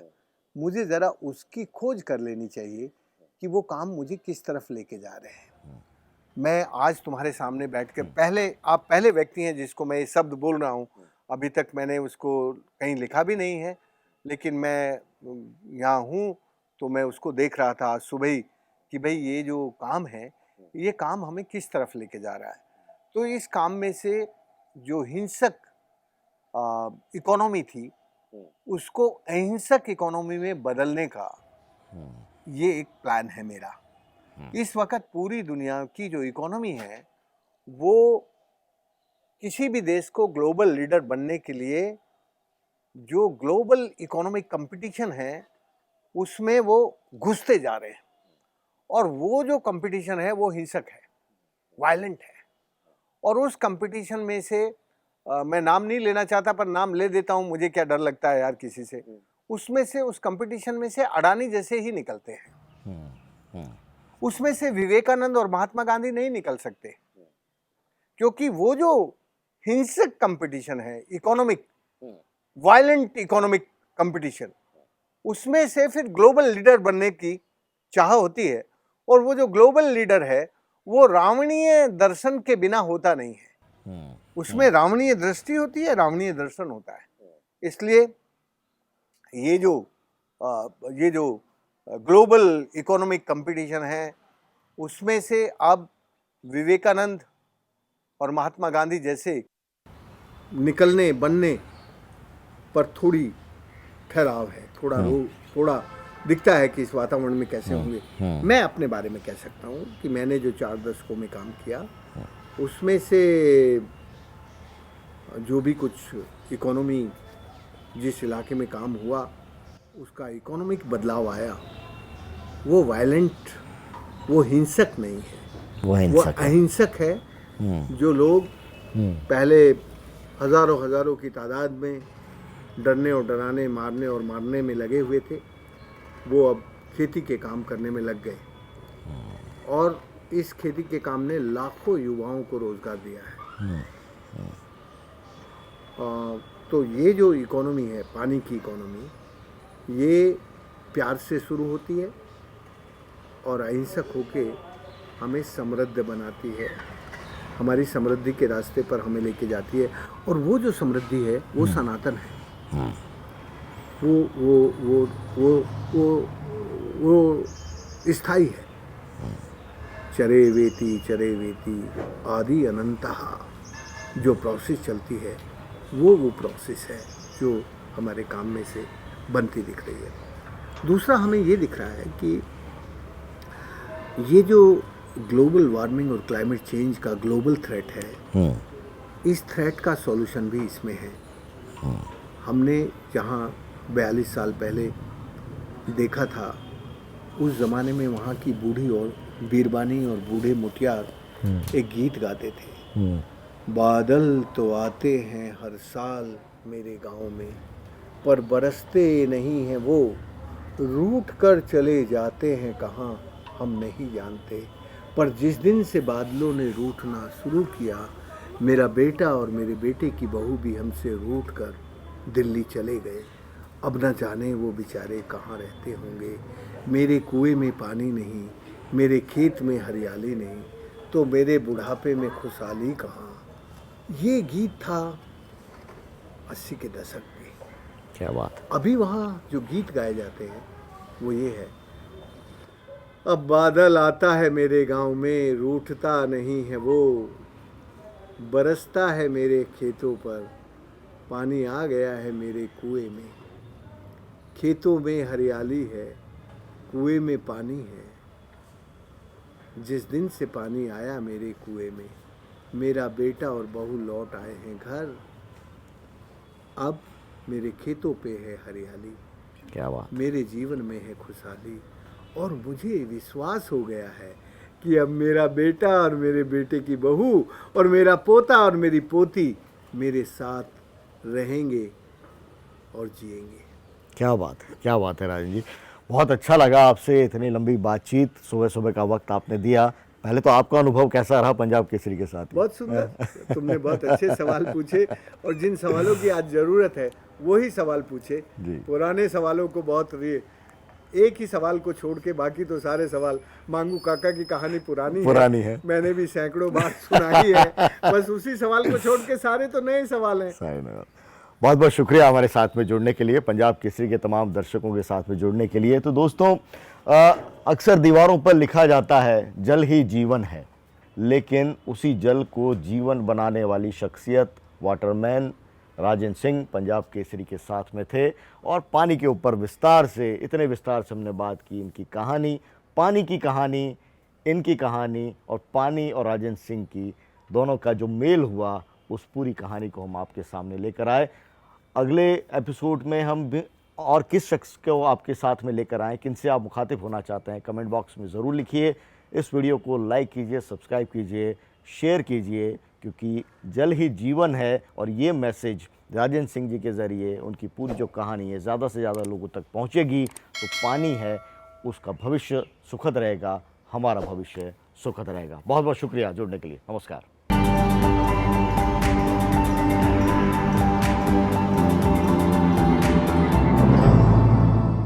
मुझे ज़रा उसकी खोज कर लेनी चाहिए कि वो काम मुझे किस तरफ लेके जा रहे हैं। मैं आज तुम्हारे सामने बैठ के, आप पहले व्यक्ति हैं जिसको मैं ये शब्द बोल रहा हूँ। अभी तक मैंने उसको कहीं लिखा भी नहीं है, लेकिन मैं यहाँ हूँ तो मैं उसको देख रहा था आज सुबह ही कि भाई ये जो काम है, ये काम हमें किस तरफ लेके जा रहा है। तो इस काम में से जो हिंसक इकोनॉमी थी, उसको अहिंसक इकोनॉमी में बदलने का ये एक प्लान है मेरा। इस वक्त पूरी दुनिया की जो इकोनॉमी है, वो किसी भी देश को ग्लोबल लीडर बनने के लिए जो ग्लोबल इकोनॉमिक कंपटीशन है उसमें वो घुसते जा रहे हैं, और वो जो कंपटीशन है वो हिंसक है, वायलेंट है। और उस कंपटीशन में से मैं नाम नहीं लेना चाहता पर नाम ले देता हूँ, मुझे क्या डर लगता है यार किसी से। उसमें से, उस कंपटीशन में से अडानी जैसे ही निकलते हैं। उसमें से विवेकानंद और महात्मा गांधी नहीं निकल सकते, क्योंकि वो जो हिंसक कंपटीशन है, इकोनॉमिक, वायलेंट इकोनॉमिक कंपटीशन, उसमें से फिर ग्लोबल लीडर बनने की चाह होती है। और वो जो ग्लोबल लीडर है वो रावणीय दर्शन के बिना होता नहीं है। उसमें रावणीय दृष्टि होती है, रावणीय दर्शन होता है। इसलिए ये जो ग्लोबल इकोनॉमिक कंपटीशन है, उसमें से अब विवेकानंद और महात्मा गांधी जैसे निकलने बनने पर थोड़ी ठहराव है, थोड़ा दिखता है कि इस वातावरण में कैसे होंगे। मैं अपने बारे में कह सकता हूँ कि मैंने जो 4 दशकों में काम किया उसमें से जो भी कुछ इकोनॉमी जिस इलाके में काम हुआ उसका इकोनॉमिक बदलाव आया, वो वायलेंट, वो हिंसक नहीं है, वो अहिंसक है। जो लोग पहले हजारों की तादाद में डरने और डराने, मारने और मारने में लगे हुए थे, वो अब खेती के काम करने में लग गए और इस खेती के काम ने लाखों युवाओं को रोजगार दिया है। तो ये जो इकोनॉमी है, पानी की इकोनॉमी, ये प्यार से शुरू होती है और अहिंसक होके हमें समृद्ध बनाती है, हमारी समृद्धि के रास्ते पर हमें लेके जाती है। और वो जो समृद्धि है वो सनातन है, वो स्थायी है। चरे वेती आदि अनंतः जो प्रोसेस चलती है वो प्रोसेस है जो हमारे काम में से बनती दिख रही है। दूसरा हमें ये दिख रहा है कि ये जो ग्लोबल वार्मिंग और क्लाइमेट चेंज का ग्लोबल थ्रेट है, इस थ्रेट का सॉल्यूशन भी इसमें है। हमने जहाँ 42 साल पहले देखा था, उस ज़माने में वहाँ की बूढ़ी और बीरबानी और बूढ़े मुटियार एक गीत गाते थे, बादल तो आते हैं हर साल मेरे गांव में, पर बरसते नहीं हैं वो, रूठ कर चले जाते हैं कहाँ हम नहीं जानते। पर जिस दिन से बादलों ने रूठना शुरू किया, मेरा बेटा और मेरे बेटे की बहू भी हमसे रूठ कर दिल्ली चले गए। अब न जाने वो बेचारे कहाँ रहते होंगे। मेरे कुएं में पानी नहीं, मेरे खेत में हरियाली नहीं, तो मेरे बुढ़ापे में खुशहाली कहाँ। ये गीत था 80 के दशक में। क्या बात। अभी वहाँ जो गीत गाए जाते हैं वो ये है, अब बादल आता है मेरे गांव में, रूठता नहीं है वो, बरसता है मेरे खेतों पर, पानी आ गया है मेरे कुएं में। खेतों में हरियाली है, कुएं में पानी है, जिस दिन से पानी आया मेरे कुएं में, मेरा बेटा और बहू लौट आए हैं घर, अब मेरे खेतों पे है हरियाली। क्या बात। मेरे जीवन में है खुशहाली। और मुझे विश्वास हो गया है कि अब मेरा बेटा और मेरे बेटे की बहू और मेरा पोता और मेरी पोती मेरे साथ रहेंगे और जिएंगे। क्या बात है राजन जी। बहुत अच्छा लगा आपसे इतनी लंबी बातचीत, सुबह सुबह का वक्त आपने दिया। पहले तो आपका अनुभव कैसा रहा पंजाब केसरी के साथ? बहुत सुंदर, तुमने बहुत अच्छे सवाल पूछे और जिन सवालों की आज ज़रूरत है वही सवाल पूछे। पुराने सवालों को बहुत एक ही सवाल को छोड़ के बाकी तो सारे सवाल, मांगू काका की कहानी पुरानी है, मैंने भी सैकड़ों बार सुनाई है, बस उसी सवाल को छोड़ के सारे तो नए सवाल हैं। बहुत बहुत शुक्रिया हमारे साथ में जुड़ने के लिए, पंजाब केसरी के तमाम दर्शकों के साथ में जुड़ने के लिए। तो दोस्तों, अक्सर दीवारों पर लिखा जाता है जल ही जीवन है, लेकिन उसी जल को जीवन बनाने वाली शख्सियत वाटरमैन राजन सिंह पंजाब केसरी के साथ में थे और पानी के ऊपर इतने विस्तार से हमने बात की। इनकी कहानी, पानी की कहानी, इनकी कहानी और पानी और राजन सिंह की दोनों का जो मेल हुआ, उस पूरी कहानी को हम आपके सामने लेकर आए। अगले एपिसोड में हम और किस शख्स को आपके साथ में लेकर आएँ, किनसे आप मुखातिब होना चाहते हैं, कमेंट बॉक्स में ज़रूर लिखिए। इस वीडियो को लाइक कीजिए, सब्सक्राइब कीजिए, शेयर कीजिए, क्योंकि जल ही जीवन है और ये मैसेज राजन सिंह जी के ज़रिए, उनकी पूरी जो कहानी है, ज़्यादा से ज़्यादा लोगों तक पहुंचेगी। तो पानी है, उसका भविष्य सुखद रहेगा, हमारा भविष्य सुखद रहेगा। बहुत बहुत शुक्रिया जुड़ने के लिए। नमस्कार।